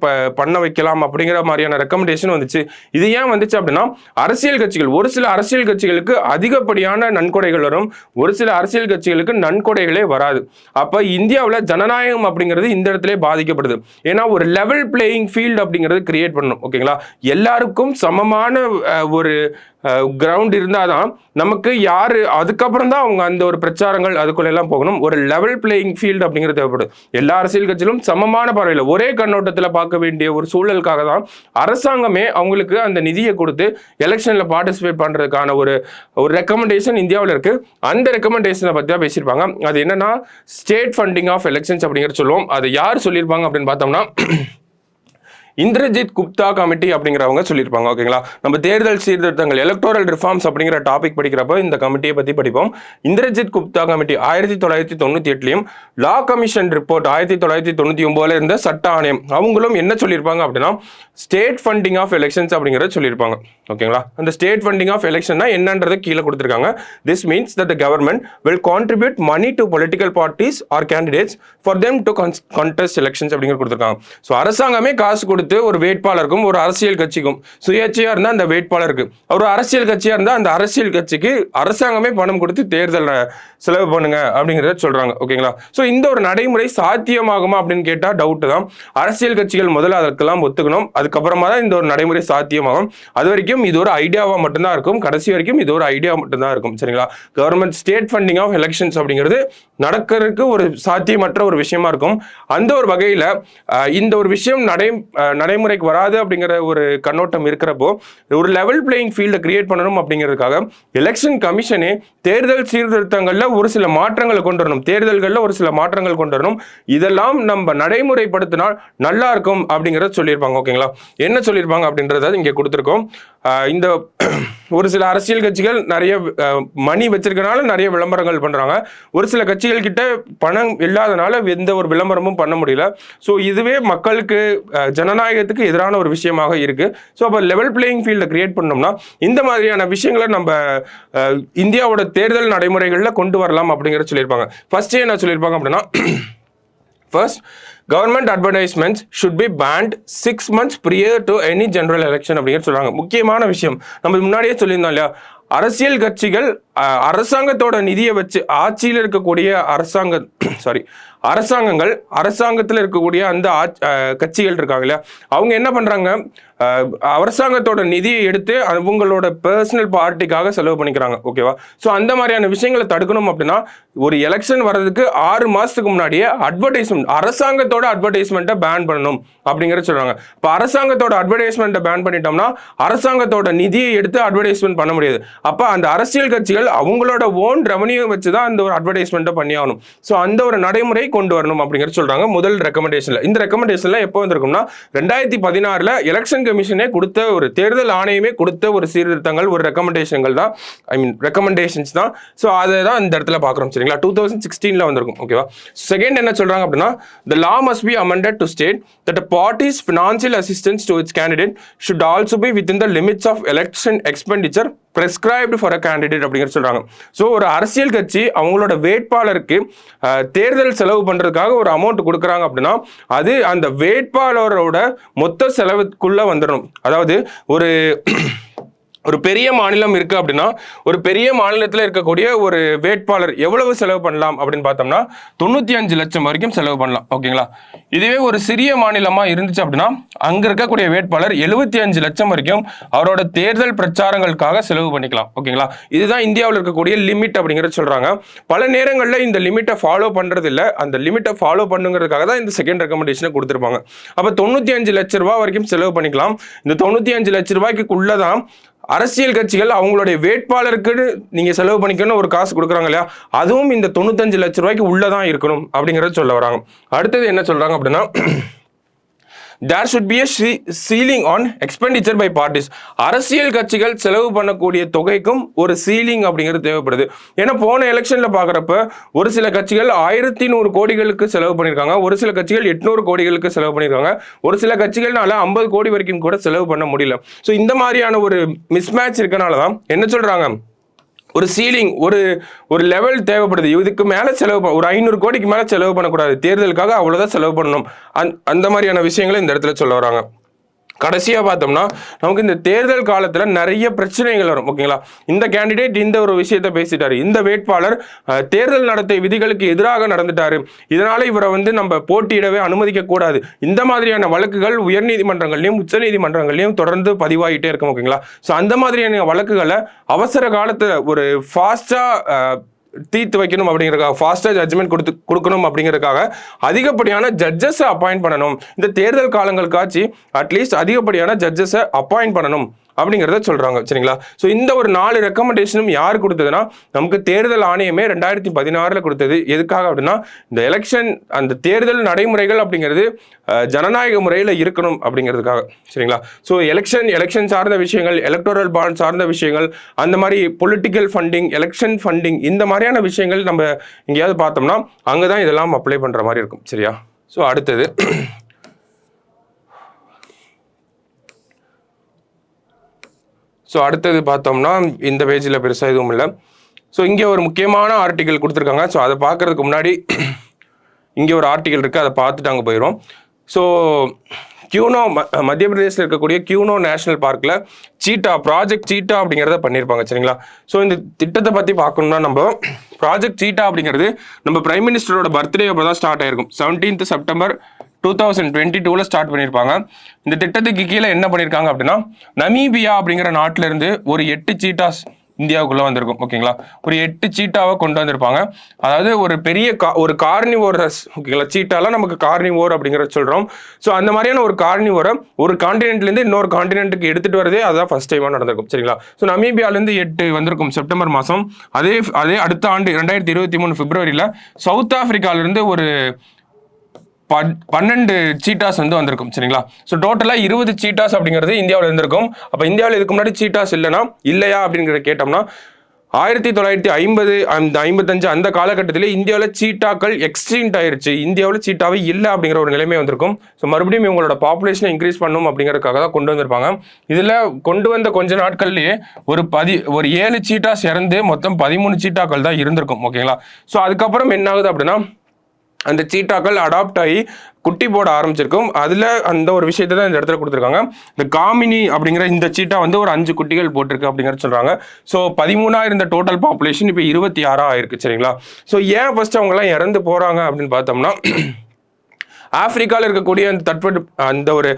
S1: பண்ண வைக்கலாம் அப்படிங்கிற மாதிரியான ரெக்கமெண்டேஷன் வந்துச்சு. இது ஏன் வந்துச்சு அப்படின்னா, அரசியல் கட்சிகள், ஒரு சில அரசியல் கட்சிகளுக்கு அதிகப்படியான நன்கொடைகள் வரும், ஒரு சில அரசியல் கட்சிகளுக்கு நன்கொடைகளே வராது. அப்ப இந்தியாவில் ஜனநாயகம் அப்படிங்கிறது இந்த இடத்துல பாதிக்கப்படுது. ஏன்னா ஒரு லெவல் பிளேயிங் ஃபீல்டு அப்படிங்கிறது கிரியேட் பண்ணணும். ஓகேங்களா. எல்லாருக்கும் சமமான ஒரு கிரவுண்ட் இருந்தாதான் நமக்கு யாரு அதுக்கப்புறம் தான் அவங்க அந்த ஒரு பிரச்சாரங்கள் அதுக்குள்ள எல்லாம் போகணும். ஒரு லெவல் பிளேயிங் ஃபீல்டு அப்படிங்கிறது தேவைப்படுது. எல்லா அரசியல் கட்சியிலும் சமமான பார்வையில் ஒரே கண்ணோட்டத்தில் பார்க்க வேண்டிய ஒரு சூழலுக்காக தான் அரசாங்கமே அவங்களுக்கு அந்த நிதியை கொடுத்து எலெக்ஷன்ல பார்ட்டிசிபேட் பண்றதுக்கான ஒரு ரெக்கமெண்டேஷன் இந்தியாவில் இருக்கு. அந்த ரெக்கமெண்டேஷனை பத்தி தான் பேசியிருப்பாங்க. அது என்னன்னா ஸ்டேட் ஃபண்டிங் ஆஃப் எலெக்ஷன்ஸ் அப்படிங்கிறது சொல்லுவோம். அது யார் சொல்லியிருப்பாங்க அப்படின்னு பார்த்தோம்னா இந்திரஜித் குப்தா கமிட்டி அப்படிங்கிறவங்க சொல்லியிருப்பாங்க. ஓகேங்களா. நம்ம தேர்தல் சீர்திருத்தங்கள் எலக்டோரல் ரிஃபார்ம்ஸ் அப்படிங்கிற டாபிக் படிக்கிறப்ப இந்த கமிட்டியை பற்றி படிப்போம். Indrajit Gupta committee 1998 law commission report 1999 இருந்த சட்ட ஆணையம் அவங்களும் என்ன சொல்லியிருப்பாங்க அப்படின்னா ஸ்டேட் ஃபண்டிங் ஆஃப் எலெக்ஷன்ஸ் அப்படிங்கிறத சொல்லியிருப்பாங்க. ஓகேங்களா. அந்த ஸ்டேட் ஃபண்டிங் ஆஃப் எலெக்ஷன்னா என்னன்றதை கீழே கொடுத்துருக்காங்க. This means that the government will contribute money to political parties or candidates for them to contest elections அப்படிங்கிற கொடுத்துருக்காங்க. ஸோ அரசாங்கமே காசு கொடுத்து கொடுத்து ஒரு வேட்பாளருக்கும் ஒரு அரசியல் கட்சிக்கும் சுயேட்சையா இருந்தா அந்த வேட்பாளருக்கு, ஒரு அரசியல் கட்சியா இருந்தா அந்த அரசியல் கட்சிக்கு அரசாங்கமே பணம் கொடுத்து தேர்தல் செலவு பண்ணுங்க அப்படிங்கிறத சொல்றாங்க. ஓகேங்களா? ஸோ இந்த ஒரு நடைமுறை சாத்தியமாகுமா அப்படின்னு கேட்டா டவுட் தான். அரசியல் கட்சிகள் முதல்ல அதற்கெல்லாம் ஒத்துக்கணும், அதுக்கப்புறமா தான் இந்த ஒரு நடைமுறை சாத்தியமாகும். அது வரைக்கும் இது ஒரு ஐடியாவா மட்டும்தான் இருக்கும், கடைசி வரைக்கும் இது ஒரு ஐடியா மட்டும்தான் இருக்கும். சரிங்களா? Government state funding of elections அப்படிங்கிறது நடக்கிறதுக்கு ஒரு சாத்தியமற்ற ஒரு விஷயமா இருக்கும். அந்த ஒரு வகையில இந்த ஒரு விஷயம் நடைமுறைக்கு வராது அப்படிங்கிற ஒரு கண்ணோட்டம் இருக்கிறப்போ ஒரு லெவல் பிளேயிங் ஃபீல்டை கிரியேட் பண்ணணும் அப்படிங்கிறதுக்காக எலெக்ஷன் கமிஷனே தேர்தல் சீர்திருத்தங்கள்ல ஒரு சில மாற்றங்களை கொண்டு வரணும், தேர்தல்களில் ஒரு சில மாற்றங்கள் கொண்டு வரணும், இதெல்லாம் நம்ம நடைமுறைப்படுத்தினால் நல்லா இருக்கும் அப்படிங்கிறத சொல்லியிருப்பாங்க. ஓகேங்களா? என்ன சொல்லியிருப்பாங்க அப்படின்றத இங்கே கொடுத்துருக்கோம். இந்த ஒரு சில அரசியல் கட்சிகள் நிறைய மணி வச்சிருக்கனால நிறைய விளம்பரங்கள் பண்றாங்க, ஒரு சில கட்சிகள் கிட்ட பணம் இல்லாதனால எந்த ஒரு விளம்பரமும் பண்ண முடியல. ஸோ இதுவே மக்களுக்கு ஜனநாயகத்துக்கு எதிரான ஒரு விஷயமாக இருக்கு. ஸோ அப்போ லெவல் பிளேயிங் ஃபீல்டை கிரியேட் பண்ணோம்னா இந்த மாதிரியான விஷயங்களை நம்ம இந்தியாவோட தேர்தல் நடைமுறைகளில் கொண்டு வரலாம் அப்படிங்கிறத சொல்லியிருப்பாங்க. ஃபர்ஸ்ட் என்ன சொல்லியிருப்பாங்க அப்படின்னா, first, government advertisements should be banned 6 months prior to any general election அப்படிங்கிற சொல்றாங்க. முக்கியமான விஷயம் நம்ம முன்னாடியே சொல்லியிருந்தோம் இல்லையா, அரசியல் கட்சிகள் அரசாங்கத்தோட நிதியை வச்சு ஆட்சியில் இருக்கக்கூடிய அரசாங்கங்கள் அரசாங்கத்தில் இருக்கக்கூடிய அந்த கட்சிகள் இருக்காங்க இல்லையா, அவங்க என்ன பண்றாங்க, அரசாங்கத்தோட நிதியை எடுத்து அவங்களோட பர்சனல் பார்ட்டிக்காக செலவு பண்ணிக்கிறாங்க. ஓகேவா? ஸோ அந்த மாதிரியான விஷயங்களை தடுக்கணும் அப்படின்னா ஒரு எலெக்ஷன் வர்றதுக்கு 6 மாசத்துக்கு முன்னாடியே அரசாங்கத்தோட அட்வர்டைஸ்மெண்ட்டை பேன் பண்ணணும் அப்படிங்கிற சொல்றாங்க. இப்போ அரசாங்கத்தோட அட்வர்டைஸ்மெண்ட்டை பேன் பண்ணிட்டோம்னா அரசாங்கத்தோட நிதியை எடுத்து அட்வர்டைஸ்மெண்ட் பண்ண முடியாது. அப்போ அந்த அரசியல் கட்சிகள் அவங்களோட ஓன் ரெவன்யூ வச்சு தான் அந்த ஒரு அட்வர்டைஸ்மெண்ட்டை பண்ணி ஆகணும். ஸோ அந்த ஒரு நடைமுறை கொண்டு வரணும் அப்படிங்கிற சொல்றாங்க முதல் ரெக்கமெண்டேஷன்ல. இந்த ரெக்கமெண்டேஷன்ல எப்போ வந்திருக்கும்னா 2016 எலெக்ஷன் கமிஷனே கொடுத்த ஒரு தேர்தல் ஆணையமே கொடுத்த ஒரு சீர்திருத்தங்கள், ஒரு ரெக்கமெண்டேஷன்கள் தான், ரெக்கமெண்டேஷன்ஸ் தான். ஸோ அதை தான் இந்த இடத்துல பார்க்குறோம். சரிங்களா? 2016 வந்திருக்கும். ஓகேவா? செகண்ட் என்ன சொல்றாங்க அப்படின்னா, the law must be amended to state that a party's financial assistance to its candidate should also be within the limits of election expenditure prescribed for a candidate அப்படிங்கிற சொல்றாங்க. ஸோ ஒரு அரசியல் கட்சி அவங்களோட வேட்பாளருக்கு தேர்தல் செலவு பண்றதுக்காக ஒரு அமௌண்ட் கொடுக்குறாங்க அப்படின்னா அது அந்த வேட்பாளரோட மொத்த செலவுக்குள்ள வந்துடணும். அதாவது ஒரு பெரிய மாநிலம் இருக்கு அப்படின்னா ஒரு பெரிய மாநிலத்தில் இருக்கக்கூடிய ஒரு வேட்பாளர் எவ்வளவு செலவு பண்ணலாம் அப்படின்னு பார்த்தோம்னா 95 லட்சம் வரைக்கும் செலவு பண்ணலாம். ஓகேங்களா? இதுவே ஒரு சிறிய மாநிலமா இருந்துச்சு அப்படின்னா அங்க இருக்கக்கூடிய வேட்பாளர் 75 லட்சம் வரைக்கும் அவரோட தேர்தல் பிரச்சாரங்களுக்காக செலவு பண்ணிக்கலாம். ஓகேங்களா? இதுதான் இந்தியாவில் இருக்கக்கூடிய லிமிட் அப்படிங்கிறத சொல்றாங்க. பல நேரங்களில் இந்த லிமிட்டை ஃபாலோ பண்றது இல்லை, அந்த லிமிட்டை ஃபாலோ பண்ணுங்கிறதுக்காக தான் இந்த செகண்ட் ரெக்கமெண்டேஷனை கொடுத்துருப்பாங்க. அப்போ 95 லட்சம் ரூபாய் வரைக்கும் செலவு பண்ணிக்கலாம். இந்த 95 லட்சம் ரூபாய்க்கு உள்ளதான் அரசியல் கட்சிகள் அவங்களுடைய வேட்பாளருக்கு நீங்க செலவு பண்ணிக்கணும் ஒரு காசு கொடுக்குறாங்க இல்லையா, அதுவும் இந்த 95 லட்சம் ரூபாய்க்கு உள்ளதான் இருக்கணும் அப்படிங்கறத சொல்ல வராங்க. அடுத்தது என்ன சொல்றாங்க அப்படின்னா, there should be a ceiling on expenditure by parties. அரசியல் கட்சிகள் செலவு பண்ணக்கூடிய தொகைக்கும் ஒரு சீலிங் அப்படிங்கிறது தேவைப்படுது. ஏன்னா போன எலெக்ஷன்ல பாக்குறப்ப ஒரு சில கட்சிகள் 1100 கோடிகளுக்கு செலவு பண்ணியிருக்காங்க, ஒரு சில கட்சிகள் 800 கோடிகளுக்கு செலவு பண்ணியிருக்காங்க, ஒரு சில கட்சிகள்னால 50 கோடி வரைக்கும் கூட செலவு பண்ண முடியல. ஸோ இந்த மாதிரியான ஒரு மிஸ்மேட்ச் இருக்கனாலதான் என்ன சொல்றாங்க, ஒரு சீலிங் ஒரு லெவல் தேவைப்படுது. இதுக்கு மேல செலவு ஒரு 500 கோடிக்கு மேல செலவு பண்ணக்கூடாது, தேர்தலுக்காக அவ்வளவுதான் செலவு பண்ணணும். அந்த மாதிரியான விஷயங்களை இந்த இடத்துல சொல்ல வராங்க. கடைசியா பார்த்தோம்னா நமக்கு இந்த தேர்தல் காலத்துல நிறைய பிரச்சனைகள் வரும். ஓகேங்களா? இந்த கேண்டிடேட் இந்த ஒரு விஷயத்த பேசிட்டாரு, இந்த வேட்பாளர் தேர்தல் நடத்தை விதிகளுக்கு எதிராக நடந்துட்டாரு, இதனால இவரை நம்ம போட்டியிடவே அனுமதிக்க கூடாது. இந்த மாதிரியான வழக்குகள் உயர்நீதிமன்றங்கள்லயும் உச்ச நீதிமன்றங்கள்லயும் தொடர்ந்து பதிவாகிட்டே இருக்கும். ஓகேங்களா? ஸோ அந்த மாதிரியான வழக்குகளை அவசர காலத்துல ஒரு ஃபாஸ்டா தீர்த்து வைக்கணும் அப்படிங்கிறதுக்காக, ஃபாஸ்டா ஜட்ஜ்மெண்ட் கொடுக்கணும் அப்படிங்கிறதுக்காக அதிகப்படியான ஜட்ஜஸை அப்பாயிண்ட் பண்ணணும். இந்த தேர்தல் காலங்களுக்காச்சு அட்லீஸ்ட் அதிகப்படியான ஜட்ஜஸை அப்பாயிண்ட் பண்ணணும் அப்படிங்கிறத சொல்றாங்க. சரிங்களா? ஸோ இந்த ஒரு 4 ரெக்கமெண்டேஷனும் யார் கொடுத்ததுன்னா நமக்கு தேர்தல் ஆணையமே 2016 கொடுத்தது. எதுக்காக அப்படின்னா இந்த எலெக்ஷன் அந்த தேர்தல் நடைமுறைகள் அப்படிங்கிறது ஜனநாயக முறையில் இருக்கணும் அப்படிங்கிறதுக்காக. சரிங்களா? ஸோ எலெக்ஷன் சார்ந்த விஷயங்கள், எலக்டோரல் பாண்ட் சார்ந்த விஷயங்கள், அந்த மாதிரி பொலிட்டிக்கல் ஃபண்டிங், எலெக்ஷன் ஃபண்டிங், இந்த மாதிரியான விஷயங்கள் நம்ம எங்கேயாவது பார்த்தோம்னா அங்கே தான் இதெல்லாம் அப்ளை பண்ணுற மாதிரி இருக்கும். சரியா? ஸோ அடுத்தது பார்த்தோம்னா இந்த பேஜில் பெருசாக எதுவும் இல்லை. ஸோ இங்கே ஒரு முக்கியமான ஆர்டிக்கல் கொடுத்துருக்காங்க. ஸோ அதை பார்க்கறதுக்கு முன்னாடி இங்கே ஒரு ஆர்டிக்கல் இருக்குது, அதை பார்த்துட்டு அங்கே போயிடும். ஸோ கியூனோ மத்திய பிரதேசில் இருக்கக்கூடிய கியூனோ நேஷனல் பார்க்கில் ப்ராஜெக்ட் சீட்டா அப்படிங்கிறத பண்ணியிருப்பாங்க சரிங்களா. ஸோ இந்த திட்டத்தை பற்றி பார்க்கணும்னா நம்ம ப்ராஜெக்ட் சீட்டா அப்படிங்கிறது நம்ம பிரைம் மினிஸ்டரோட பர்த்டே அப்போ தான் ஸ்டார்ட் ஆயிருக்கும். 17th September 2022 ஸ்டார்ட் பண்ணியிருப்பாங்க. இந்த திட்டத்துக்கு கீழே என்ன பண்ணியிருக்காங்க அப்படின்னா, நமீபியா அப்படிங்கிற நாட்டில இருந்து ஒரு 8 சீட்டாஸ் இந்தியாவுக்குள்ள வந்திருக்கும் ஓகேங்களா. ஒரு 8 சீட்டாவை கொண்டு வந்திருப்பாங்க. அதாவது ஒரு பெரிய ஒரு கார்னிவோரஸ் ஓகேங்களா. சீட்டாலாம் நமக்கு கார்னிவோர் அப்படிங்கிறத சொல்றோம். ஸோ அந்த மாதிரியான ஒரு கார்னிவோரை ஒரு கான்டினென்ட்லேருந்து இன்னொரு கான்டினென்ட்டுக்கு எடுத்துட்டு வரதே அதுதான் ஃபர்ஸ்ட் டைமாக நடந்திருக்கும் சரிங்களா. ஸோ நமீபியாலேருந்து 8 வந்திருக்கும் செப்டம்பர் மாதம். அதே அடுத்த ஆண்டு 2023 பிப்ரவரியில் சவுத் ஆப்பிரிக்காவிலிருந்து ஒரு 12 சீட்டாஸ் வந்து வந்திருக்கும் சரிங்களா. ஸோ டோட்டலாக 20 சீட்டாஸ் அப்படிங்கிறது இந்தியாவில் இருந்திருக்கும். அப்போ இந்தியாவில் இதுக்கு முன்னாடி சீட்டாஸ் இல்லையா அப்படிங்கிறத கேட்டோம்னா 1950 55 அந்த காலகட்டத்தில் இந்தியாவில் சீட்டாக்கள் எக்ஸ்டிங்க்ட் ஆயிருச்சு. இந்தியாவில் சீட்டாவே இல்லை அப்படிங்கிற ஒரு நிலைமை வந்திருக்கும். ஸோ மறுபடியும் இவங்களோட பாப்புலேஷனை இன்க்ரீஸ் பண்ணும் அப்படிங்கிறதுக்காக தான் கொண்டு வந்திருப்பாங்க. இதில் கொண்டு வந்த கொஞ்ச நாட்கள்லேயே ஒரு 7 சீட்டாஸ் இறந்து மொத்தம் 13 சீட்டாக்கள் தான் இருந்திருக்கும் ஓகேங்களா. ஸோ அதுக்கப்புறம் என்ன ஆகுது அப்படின்னா, அந்த சீட்டாக்கள் அடாப்ட் ஆகி குட்டி போட ஆரம்பிச்சிருக்கும். அதில் அந்த ஒரு விஷயத்தை தான் இந்த இடத்துல கொடுத்துருக்காங்க. இந்த காமினி அப்படிங்கிற இந்த சீட்டா வந்து ஒரு 5 குட்டிகள் போட்டிருக்கு அப்படிங்கிறத சொல்கிறாங்க. ஸோ 13 இருந்த டோட்டல் பாப்புலேஷன் இப்போ 26 ஆயிருக்கு சரிங்களா. ஸோ ஏன் ஃபர்ஸ்ட் அவங்கெல்லாம் இறந்து போகிறாங்க அப்படின்னு பார்த்தோம்னா, ஆப்பிரிக்காவில் இருக்கக்கூடிய அந்த ஒரு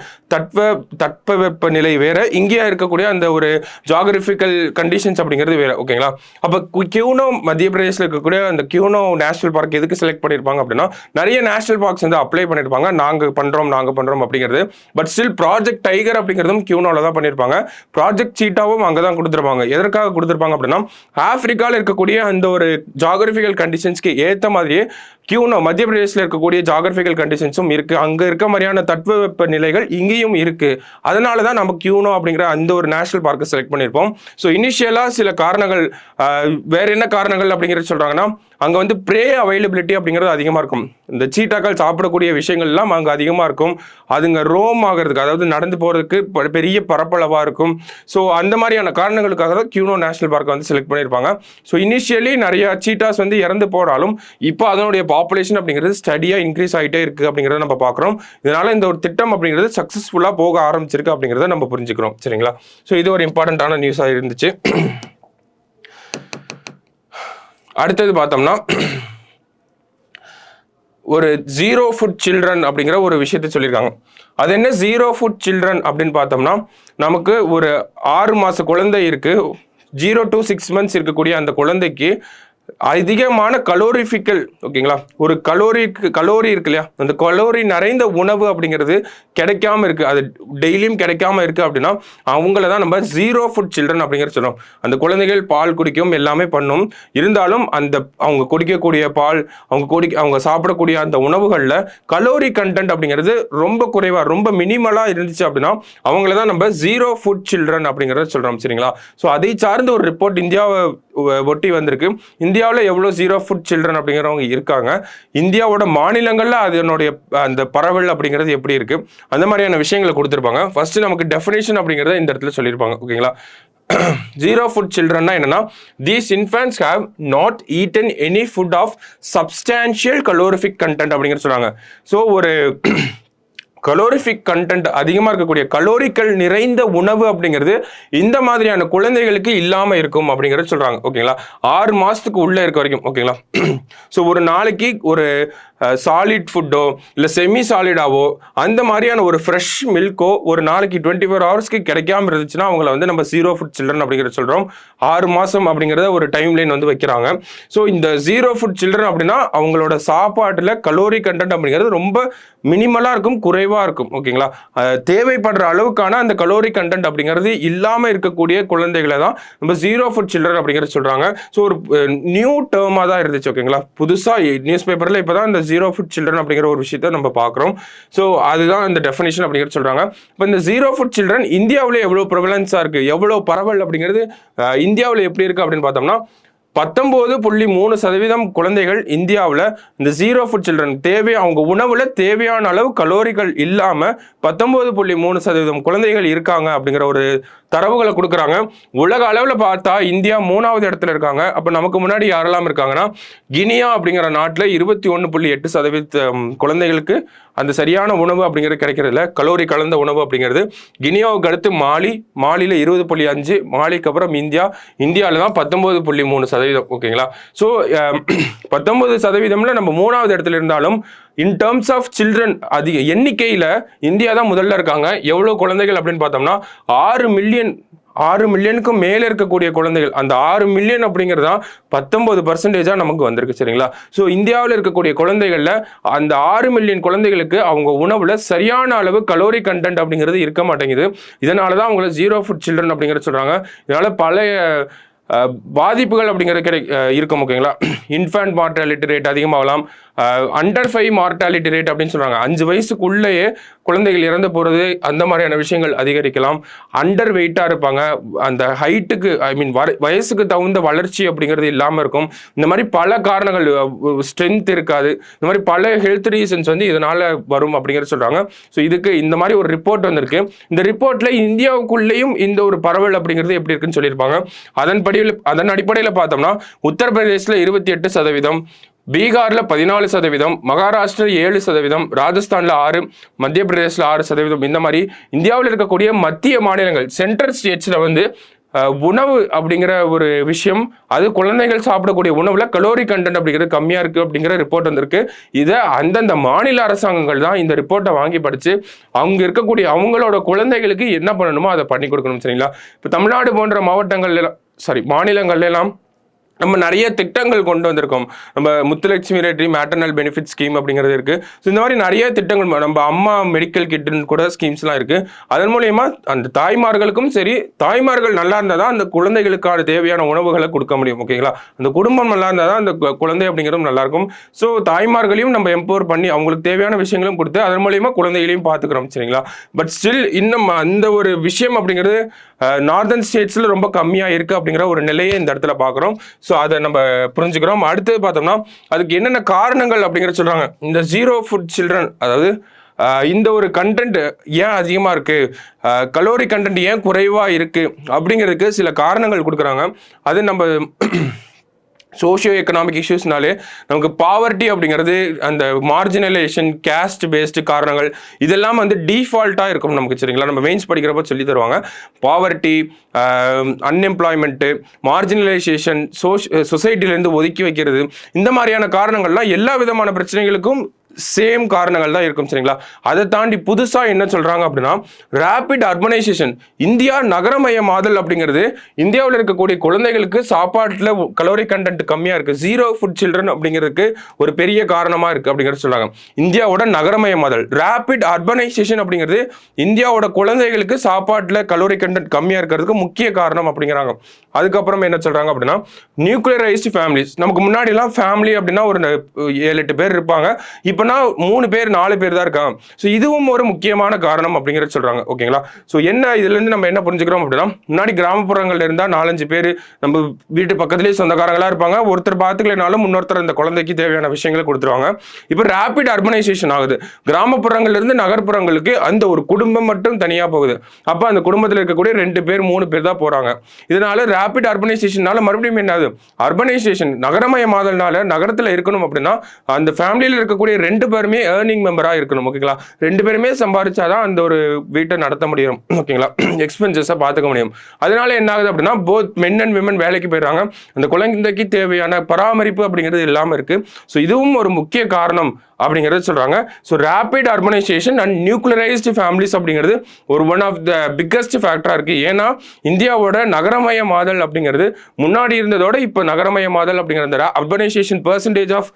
S1: தட்பவெப்ப நிலை வேற, இங்கேயா இருக்கக்கூடிய அந்த ஒரு ஜியாகிரபிக்கல் கண்டிஷன்ஸ் அப்படிங்கிறது வேற ஓகேங்களா. அப்போ கியூனோ மத்திய பிரதேசில் இருக்கக்கூடிய அந்த கியூனோ நேஷனல் பார்க் எதுக்கு செலக்ட் பண்ணியிருப்பாங்க அப்படின்னா, நிறைய நேஷனல் பார்க்ஸ் வந்து அப்ளை பண்ணியிருப்பாங்க, நாங்கள் பண்ணுறோம் அப்படிங்கிறது. பட் ஸ்டில் ப்ராஜெக்ட் டைகர் அப்படிங்கிறதும் கியூனோவில் தான் பண்ணியிருப்பாங்க. ப்ராஜெக்ட் சீட்டாவும் அங்கே தான் கொடுத்துருப்பாங்க. எதற்காக கொடுத்துருப்பாங்க அப்படின்னா, ஆப்பிரிக்காவில் இருக்கக்கூடிய அந்த ஒரு ஜியாகிரபிக்கல் கண்டிஷன்ஸ்க்கு ஏற்ற மாதிரியே கியூனோ மத்திய பிரதேசில் இருக்கக்கூடிய ஜியாகிரபிக்கல் கண்டிஷன்ஸும் இருக்கு. அங்க இருக்க மாதிரியான தட்பவெப்ப நிலைகள் இங்கேயும் இருக்கு. அதனால தான் நம்ம கியூனோ அப்படிங்கிற அந்த ஒரு நேஷனல் பார்க்கை செலக்ட் பண்ணியிருப்போம். ஸோ இனிஷியலா சில காரணங்கள், வேற என்ன காரணங்கள் அப்படிங்கிறது சொல்றாங்கன்னா, அங்கே வந்து ப்ரே அவைலபிலிட்டி அப்படிங்கிறது அதிகமாக இருக்கும். இந்த சீட்டாக்கள் சாப்பிடக்கூடிய விஷயங்கள்லாம் அங்கே அதிகமாக இருக்கும். அதுங்க ரோம் ஆகிறதுக்கு, அதாவது நடந்து போகிறதுக்கு பெரிய பரப்பளவாக இருக்கும். ஸோ அந்த மாதிரியான காரணங்களுக்காக தான் கியூனோ நேஷனல் பார்க்கை வந்து செலக்ட் பண்ணியிருப்பாங்க. ஸோ இனிஷியலி நிறைய சீட்டாஸ் வந்து இறந்து போனாலும் இப்போ அதனுடைய பாப்புலேஷன் அப்படிங்கிறது ஸ்டடியாக இன்க்ரீஸ் ஆகிட்டே இருக்குது அப்படிங்கிறத நம்ம பார்க்குறோம். இதனால் இந்த ஒரு திட்டம் அப்படிங்கிறது சக்ஸஸ்ஃபுல்லாக போக ஆரம்பிச்சிருக்கு அப்படிங்கிறத நம்ம புரிஞ்சுக்கிறோம் சரிங்களா. ஸோ இது ஒரு இம்பார்ட்டண்ட்டான நியூஸாக இருந்துச்சு. அடுத்தது பார்த்தோம்னா, ஒரு 0 food சில்ட்ரன் அப்படிங்கிற ஒரு விஷயத்தை சொல்லியிருக்காங்க. அது என்ன 0 food சில்ட்ரன் அப்படின்னு பார்த்தோம்னா, நமக்கு ஒரு 6 மாத குழந்தை இருக்கு, 0 to 6 months இருக்கக்கூடிய அந்த குழந்தைக்கு அதிகமான கலோரிஃபிக்கல் ஓகேங்களா, ஒரு கலோரி இருக்கு இல்லையா, அந்த கலோரி நிறைந்த உணவு அப்படிங்கிறது கிடைக்காம இருக்கு, அது டெய்லியும் கிடைக்காம இருக்கு அப்படின்னா அவங்கள தான் நம்ம 0 food சில்ட்ரன் அப்படிங்கிற சொல்றோம். அந்த குழந்தைகள் பால் குடிக்கும், எல்லாமே பண்ணும், இருந்தாலும் அந்த அவங்க குடிக்கக்கூடிய பால், அவங்க சாப்பிடக்கூடிய அந்த உணவுகளில் கலோரி கண்டென்ட் அப்படிங்கிறது ரொம்ப குறைவா, ரொம்ப மினிமலா இருந்துச்சு அப்படின்னா அவங்கள தான் நம்ம 0 food சில்ட்ரன் அப்படிங்கிறத சொல்றோம் சரிங்களா. ஸோ அதை சார்ந்த ஒரு ரிப்போர்ட் இந்தியாவை ஒட்டி வந்திருக்கு. இந்தியாவில் எவ்வளோ 0 food சில்ட்ரன் அப்படிங்கிறவங்க இருக்காங்க, இந்தியாவோட மாநிலங்கள்ல அதனுடைய அந்த பரவல் அப்படிங்கிறது எப்படி இருக்கு, அந்த மாதிரியான விஷயங்களை கொடுத்துருப்பாங்க. ஃபர்ஸ்ட் நமக்கு டெஃபினேஷன் அப்படிங்கிறத இந்த இடத்துல சொல்லியிருப்பாங்க ஓகேங்களா. 0 food children என்னன்னா, these infants have not eaten any food of substantial calorific content அப்படிங்கிற சொல்றாங்க. ஸோ ஒரு கலோரிஃபிக் கண்டென்ட் அதிகமாக இருக்கக்கூடிய கலோரிக்கல் நிறைந்த உணவு அப்படிங்கிறது இந்த மாதிரியான குழந்தைகளுக்கு இல்லாமல் இருக்கும் அப்படிங்கிறத சொல்கிறாங்க ஓகேங்களா. 6 மாதத்துக்கு உள்ளே இருக்க வரைக்கும் ஓகேங்களா. ஸோ ஒரு நாளைக்கு ஒரு சாலிட் ஃபுட்டோ இல்லை செமி சாலிடாவோ அந்த மாதிரியான ஒரு ஃப்ரெஷ் மில்க்கோ ஒரு நாளைக்கு 24 hours கிடைக்காம இருந்துச்சுன்னா அவங்கள வந்து நம்ம 0 food சில்ட்ரன் அப்படிங்கிறத சொல்கிறோம். 6 மாதம் அப்படிங்கிறத ஒரு டைம் லைன் வந்து வைக்கிறாங்க. ஸோ இந்த 0 food சில்ட்ரன் அப்படின்னா அவங்களோட சாப்பாட்டில் கலோரி கண்டென்ட் அப்படிங்கிறது ரொம்ப மினிமலாக இருக்கும், குறைவாக இருக்கும் ஓகேங்களா. தேவைப்படுற அளவுக்கான அந்த கலோரி கண்டென்ட் அப்படிங்கிறது இல்லாமல் இருக்கக்கூடிய குழந்தைகளை தான் நம்ம 0 food சில்ட்ரன் அப்படிங்கிறத சொல்கிறாங்க. ஸோ ஒரு நியூ டேர்மாக தான் இருந்துச்சு ஓகேங்களா. புதுசாக நியூஸ் பேப்பரில் இப்போ தான் இந்த 0 food சில்ட்ரன் அப்படிங்கிற ஒரு விஷயத்த நம்ம பார்க்குறோம். ஸோ அதுதான் இந்த டெஃபினேஷன் அப்படிங்கிறது சொல்கிறாங்க. இப்போ இந்த 0 food சில்ட்ரன் இந்தியாவில் எவ்வளோ ப்ரிவலன்ஸாக இருக்குது, எவ்வளோ பரவல் அப்படிங்கிறது இந்தியாவில் எப்படி இருக்குது அப்படின்னு பார்த்தோம்னா, 19.3% குழந்தைகள் இந்தியாவில் இந்த 0 food சில்ட்ரன் அவங்க உணவுல தேவையான அளவு கலோரிகள் இல்லாமல் 19.3% குழந்தைகள் இருக்காங்க அப்படிங்கிற ஒரு தரவுகளை கொடுக்குறாங்க. உலக அளவில் பார்த்தா இந்தியா 3வது இடத்துல இருக்காங்க. அப்போ நமக்கு முன்னாடி யாரெல்லாம் இருக்காங்கன்னா, கினியா அப்படிங்கிற நாட்டில் 21.8% குழந்தைகளுக்கு அந்த சரியான உணவு அப்படிங்கிறது கிடைக்கிறதுல, கலோரி கலந்த உணவு அப்படிங்கிறது. கினியாவுக்கு அடுத்து மாலியில் 20.5, மாலிக்கு அப்புறம் இந்தியாவில் தான் 19.3%. ஓகேங்களா? ஸோ 19%ல நம்ம 3வது இடத்துல இருந்தாலும் இன் டேர்ம்ஸ் ஆஃப் சில்ட்ரன் அதிக எண்ணிக்கையில் இந்தியா தான் முதல்ல இருக்காங்க. எவ்வளோ குழந்தைகள் அப்படின்னு பார்த்தோம்னா 6 மில்லியனுக்கும் மேலே இருக்கக்கூடிய குழந்தைகள். அந்த 6 மில்லியன் அப்படிங்கிறதா 19% நமக்கு வந்திருக்கு. சரிங்களா? ஸோ இந்தியாவில் இருக்கக்கூடிய குழந்தைகளில் அந்த 6 மில்லியன் குழந்தைகளுக்கு அவங்க உணவுல சரியான அளவு கலோரி கண்டென்ட் அப்படிங்கிறது இருக்க மாட்டேங்குது. இதனால தான் அவங்கள ஜீரோ ஃபுட் சில்ட்ரன் அப்படிங்கிறத சொல்றாங்க. இதனால பழைய பாதிப்புகள் அப்படிங்கிறது இருக்கும். ஓகேங்களா? இன்ஃபேன்ட் மார்டாலிட்டி ரேட் அதிகமாகலாம். அண்டர் 5 மார்டாலிட்டி ரேட் அப்படின்னு சொல்றாங்க. 5 வயசுக்குள்ளேயே குழந்தைகள் இறந்து போகிறது, அந்த மாதிரியான விஷயங்கள் அதிகரிக்கலாம். அண்டர் வெயிட்டாக இருப்பாங்க. அந்த ஹைட்டுக்கு வயசுக்கு தகுந்த வளர்ச்சி அப்படிங்கிறது இல்லாமல் இருக்கும். இந்த மாதிரி பல காரணங்கள், ஸ்ட்ரென்த் இருக்காது, இந்த மாதிரி பல ஹெல்த் ரீசன்ஸ் இதனால வரும் அப்படிங்கிறது சொல்றாங்க. ஸோ இதுக்கு இந்த மாதிரி ஒரு ரிப்போர்ட் வந்திருக்கு. இந்த ரிப்போர்ட்ல இந்தியாவுக்குள்ளேயும் இந்த ஒரு பரவல் அப்படிங்கிறது எப்படி இருக்குன்னு சொல்லியிருப்பாங்க. அதன் அடிப்படையில் பார்த்தோம்னா உத்தரப்பிரதேசில் 28%, பீகார்ல 14%, மகாராஷ்டிரா 7%, ராஜஸ்தான்ல 6%, மத்திய பிரதேசில் 6%. இந்த மாதிரி இந்தியாவில் இருக்கக்கூடிய மத்திய மாநிலங்கள், சென்ட்ரல் ஸ்டேட்ஸ்ல உணவு அப்படிங்கிற ஒரு விஷயம், அது குழந்தைகள் சாப்பிடக்கூடிய உணவுல கலோரி கண்டென்ட் அப்படிங்கிறது கம்மியா இருக்கு அப்படிங்கிற ரிப்போர்ட் வந்திருக்கு. இதை அந்தந்த மாநில அரசாங்கங்கள் தான் இந்த ரிப்போர்ட்டை வாங்கி படிச்சு அவங்க இருக்கக்கூடிய அவங்களோட குழந்தைகளுக்கு என்ன பண்ணணுமோ அதை பண்ணி கொடுக்கணும். சரிங்களா? இப்போ தமிழ்நாடு போன்ற மாநிலங்கள்ல எல்லாம் நம்ம நிறைய திட்டங்கள் கொண்டு வந்திருக்கோம். நம்ம Muthulakshmi Reddy maternal benefit scheme அப்படிங்கிறது இருக்கு. ஸோ இந்த மாதிரி நிறைய திட்டங்கள், நம்ம அம்மா மெடிக்கல் கிட்டுன்னு கூட ஸ்கீம்ஸ்லாம் இருக்கு. அதன் மூலயமா அந்த தாய்மார்களுக்கும் சரி, தாய்மார்கள் நல்லா இருந்தால் தான் அந்த குழந்தைகளுக்கான தேவையான உணவுகளை கொடுக்க முடியும். ஓகேங்களா? அந்த குடும்பம் நல்லா இருந்தால் தான் அந்த குழந்தை அப்படிங்கிறதும் நல்லா இருக்கும். ஸோ தாய்மார்களையும் நம்ம எம்பவர் பண்ணி அவங்களுக்கு தேவையான விஷயங்களும் கொடுத்து அதன் மூலயமா குழந்தைகளையும் பார்த்துக்கிறோம். சரிங்களா? பட் ஸ்டில் இன்னும் அந்த ஒரு விஷயம் அப்படிங்கிறது நார்தர்ன் ஸ்டேட்ஸ்ல ரொம்ப கம்மியாக இருக்கு அப்படிங்கிற ஒரு நிலையை இந்த இடத்துல பார்க்குறோம். ஸோ அதை நம்ம புரிஞ்சுக்கிறோம். அடுத்து பார்த்தோம்னா அதுக்கு என்னென்ன காரணங்கள் அப்படிங்கிற சொல்றாங்க. இந்த ஜீரோ ஃபுட் சில்ட்ரன், அதாவது இந்த ஒரு கண்டென்ட் ஏன் அதிகமாக இருக்கு, கலோரி கண்டென்ட் ஏன் குறைவாக இருக்கு அப்படிங்கிறதுக்கு சில காரணங்கள் கொடுக்குறாங்க. அது நம்ம சோஷியோ எக்கனாமிக் இஷ்யூஸ்னாலே நமக்கு பாவர்ட்டி அப்படிங்கிறது, அந்த மார்ஜினலைசேஷன், கேஸ்ட் பேஸ்டு காரணங்கள், இதெல்லாம் டிஃபால்ட்டாக இருக்கும் நமக்கு. சரிங்களா? நம்ம மெயின்ஸ் படிக்கிறப்ப சொல்லி தருவாங்க. பாவர்ட்டி, அன்எம்ப்ளாய்மெண்ட்டு, மார்ஜினலைசேஷன், சொசைட்டிலேருந்து ஒதுக்கி வைக்கிறது, இந்த மாதிரியான காரணங்கள்லாம் எல்லா விதமான பிரச்சனைகளுக்கும் சேம் காரணங்கள் தான் இருக்கும். சரிங்களா? அதை தாண்டி புதுசா என்ன சொல்றாங்க அப்படின்னா ரேபிட் அர்பனைசேஷன், இந்தியா நகரமயமாதல் அப்படிங்கிறது இந்தியாவில் இருக்கக்கூடிய குழந்தைகளுக்கு சாப்பாட்டில் கலோரி கண்டென்ட் கம்மியா இருக்கு, ஜீரோ ஃபுட் சில்ட்ரன் அப்படிங்கிறதுக்கு ஒரு பெரிய காரணமா இருக்கு அப்படிங்கிறது சொல்றாங்க. இந்தியாவோட நகரமயமாதல், ரேபிட் அர்பனைசேஷன் அப்படிங்கிறது இந்தியாவோட குழந்தைகளுக்கு சாப்பாட்டில் கலோரி கண்டென்ட் கம்மியா இருக்கிறதுக்கு முக்கிய காரணம் அப்படிங்கிறாங்க. அதுக்கப்புறம் என்ன சொல்றாங்க அப்படின்னா நியூக்ளியரைஸ்டு ஃபேமிலிஸ். நமக்கு முன்னாடி எல்லாம் ஃபேமிலி அப்படின்னா ஒரு 7-8 பேர் இருப்பாங்க. இப்போனா 3 பேர் 4 பேர் தான் இருக்காங்க. ஸோ இதுவும் ஒரு முக்கியமான காரணம் அப்படிங்கிறத சொல்றாங்க. ஓகேங்களா? ஸோ இதுல இருந்து நம்ம என்ன புரிஞ்சுக்கிறோம் அப்படின்னா, முன்னாடி கிராமப்புறங்கள்ல இருந்தா 4-5 பேர் நம்ம வீட்டு பக்கத்துலேயே சொந்தக்காரங்களா இருப்பாங்க. ஒருத்தர் பார்த்துக்கலனாலும் இன்னொருத்தர் அந்த குழந்தைக்கு தேவையான விஷயங்களை கொடுத்துருவாங்க. இப்போ ரேபிட் அர்பனைசேஷன் ஆகுது. கிராமப்புறங்கள்ல இருந்து நகர்ப்புறங்களுக்கு அந்த ஒரு குடும்பம் மட்டும் தனியா போகுது. அப்போ அந்த குடும்பத்தில் இருக்கக்கூடிய 2 பேர் 3 பேர் தான் போறாங்க. இதனால ரேபிட் அர்பனைசேஷனால மறுபடியும் என்னது, அர்பனைசேஷன், நகரமயமாதல்னால நகரத்தில் இருக்கணும் அப்படின்னா அந்த ஃபேமிலியில் இருக்கக்கூடிய 2 பேருமே ஏர்னிங் மெம்பரா இருக்கணும். ஓகேங்களா? 2 பேருமே சம்பாதிச்சாதான் அந்த ஒரு வீட்டை நடத்த முடியும். ஓகேங்களா? எக்ஸ்பென்சஸை பார்த்துக்க முடியும். அதனால என்ன ஆகுது அப்படின்னா போத் மென் அண்ட் விமன் வேலைக்கு போயிடுறாங்க. அந்த குழந்தைக்கு தேவையான பராமரிப்பு அப்படிங்கிறது இல்லாமல் இருக்கு. ஸோ இதுவும் ஒரு முக்கிய காரணம் அப்படிங்கிறது சொல்றாங்க. So rapid urbanisation and nuclearised families அப்படிங்கிறது ஒரு ஒன் ஆஃப் த பிக்கஸ்ட் ஃபேக்டரா இருக்கு. ஏன்னா இந்தியாவோட நகரமயமாதல் அப்படிங்கிறது முன்னாடி இருந்ததோட இப்போ நகரமயமாதல் அப்படிங்கிற urbanisation percentage of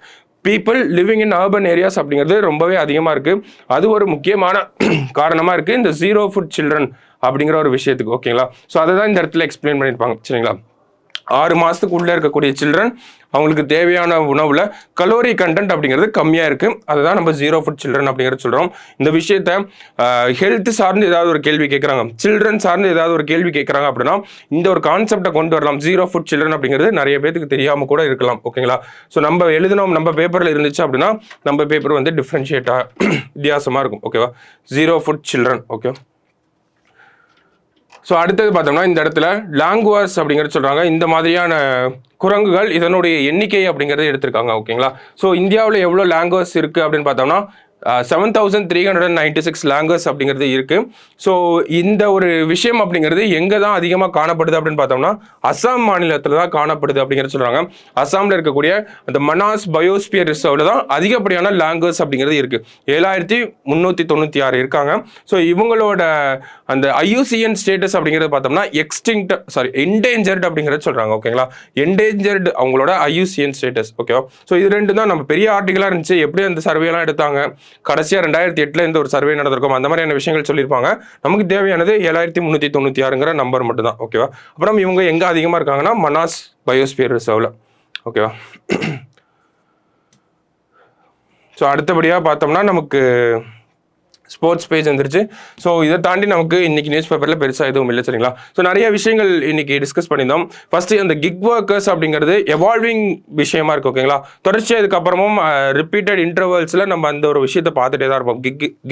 S1: people living in urban areas அப்படிங்கிறது ரொம்பவே அதிகமாக இருக்கு. அது ஒரு முக்கியமான காரணமாக இருக்கு இந்த ஜீரோ ஃபுட் சில்ட்ரன் அப்படிங்கிற ஒரு விஷயத்துக்கு. ஓகேங்களா? ஸோ அதை தான் இந்த இடத்துல எக்ஸ்பிளைன் பண்ணியிருப்பாங்க. சரிங்களா? 6 மாதத்துக்கு உள்ளே இருக்கக்கூடிய சில்ட்ரன் அவங்களுக்கு தேவையான உணவுல கலோரி கண்டென்ட் அப்படிங்கிறது கம்மியாக இருக்கு. அதுதான் நம்ம ஜீரோ ஃபுட் சில்ட்ரன் அப்படிங்கிறது சொல்கிறோம். இந்த விஷயத்த ஹெல்த் சார்ந்து ஏதாவது ஒரு கேள்வி கேட்குறாங்க, சில்ட்ரன் சார்ந்து ஏதாவது ஒரு கேள்வி கேட்குறாங்க அப்படின்னா இந்த ஒரு கான்செப்டை கொண்டு வரலாம். ஜீரோ ஃபுட் சில்ட்ரன் அப்படிங்கிறது நிறைய பேருக்கு தெரியாமல் கூட இருக்கலாம். ஓகேங்களா? ஸோ நம்ம எழுதினோம், நம்ம பேப்பரில் இருந்துச்சு அப்படின்னா நம்ம பேப்பர் டிஃப்ரென்ஷியேட்டாக வித்தியாசமாக இருக்கும். ஓகேவா? Zero food children. Okay. So அடுத்தது பார்த்தோம்னா இந்த இடத்துல லாங்குவாஸ் அப்படிங்கிறது சொல்கிறாங்க. இந்த மாதிரியான குரங்குகள் இதனுடைய எண்ணிக்கை அப்படிங்கிறத எடுத்திருக்காங்க. ஓகேங்களா? ஸோ இந்தியாவில் எவ்வளோ லாங்குவேஜ் இருக்குது அப்படின்னு பார்த்தோம்னா 7,396 லாங்குவேஜ் அப்படிங்கிறது இருக்கு. ஸோ இந்த ஒரு விஷயம் அப்படிங்கிறது எங்கே தான் அதிகமாக காணப்படுது அப்படின்னு பார்த்தோம்னா அசாம் மாநிலத்தில் தான் காணப்படுது அப்படிங்கிறது சொல்கிறாங்க. அசாமில் இருக்கக்கூடிய அந்த மனாஸ் பயோஸ்பியர் ரிசர்வ்ல தான் அதிகப்படியான லாங்குவேஜ் அப்படிங்கிறது இருக்கு. 7,396 இருக்காங்க. ஸோ இவங்களோட அந்த IUCN ஸ்டேட்டஸ் அப்படிங்கிறது பார்த்தோம்னா என்டேஞ்சர்ட் அப்படிங்கிறது சொல்கிறாங்க. ஓகேங்களா, என்டேஞ்சர்டு அவங்களோட IUCN ஸ்டேட்டஸ். ஓகேவா, ஸோ இது ரெண்டு தான் நம்ம பெரிய ஆர்டிகலாக இருந்துச்சு. எப்படி அந்த சர்வேலாம் எடுத்தாங்க, கடைசியாக 2008 இந்த ஒரு சர்வே நடந்திருக்கும், அந்த மாதிரியான விஷயங்கள் சொல்லியிருப்பாங்க. நமக்கு தேவையானது 7,396ங்கிற நம்பர் மட்டும் தான். ஓகேவா, அப்புறம் இவங்க எங்கே அதிகமாக இருக்காங்கன்னா மனாஸ் பயோஸ்பியர் ரிசர்வ்ல. ஓகேவா, ஸோ அடுத்தபடியாக பார்த்தோம்னா நமக்கு ஸ்போர்ட்ஸ் பேஜ் வந்துருச்சு. ஸோ இதை தாண்டி நமக்கு இன்னைக்கு நியூஸ் பேப்பரில் பெருசாக எதுவும் இல்லை, சரிங்களா. ஸோ நிறைய விஷயங்கள் இன்னைக்கு டிஸ்கஸ் பண்ணியிருந்தோம். ஃபர்ஸ்ட் அந்த கிக் ஒர்க்கர்ஸ் அப்படிங்கிறது எவால்விங் விஷயமா இருக்கு. ஓகேங்களா, தொடர்ச்சியாக இதுக்கப்புறமும் ரிப்பீட்டட் இன்டர்வல்ஸில் நம்ம அந்த ஒரு விஷயத்தை பார்த்துட்டே தான் இருப்போம்,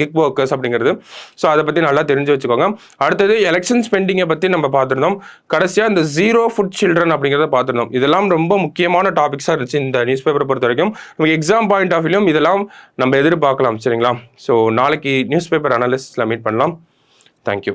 S1: கிக் ஒர்க்கர்ஸ் அப்படிங்கிறது. ஸோ அதை பற்றி நல்லா தெரிஞ்சு வச்சுக்கோங்க. அடுத்தது எலெக்ஷன் ஸ்பெண்டிங்கை பற்றி நம்ம பார்த்துருந்தோம். கடைசியாக இந்த ஜீரோ ஃபுட் சில்ட்ரன் அப்படிங்கிறத பார்த்துருந்தோம். இதெல்லாம் ரொம்ப முக்கியமான டாபிக்ஸாக இருந்துச்சு இந்த நியூஸ் பேப்பரை பொறுத்த வரைக்கும். நமக்கு எக்ஸாம் பாயிண்ட் ஆஃப் வியூலையும் இதெல்லாம் நம்ம எதிர்பார்க்கலாம், சரிங்களா. ஸோ நாளைக்கு நியூஸ் பேப்பர் அனாலிசிஸில் மீட் பண்ணலாம். தேங்க்யூ.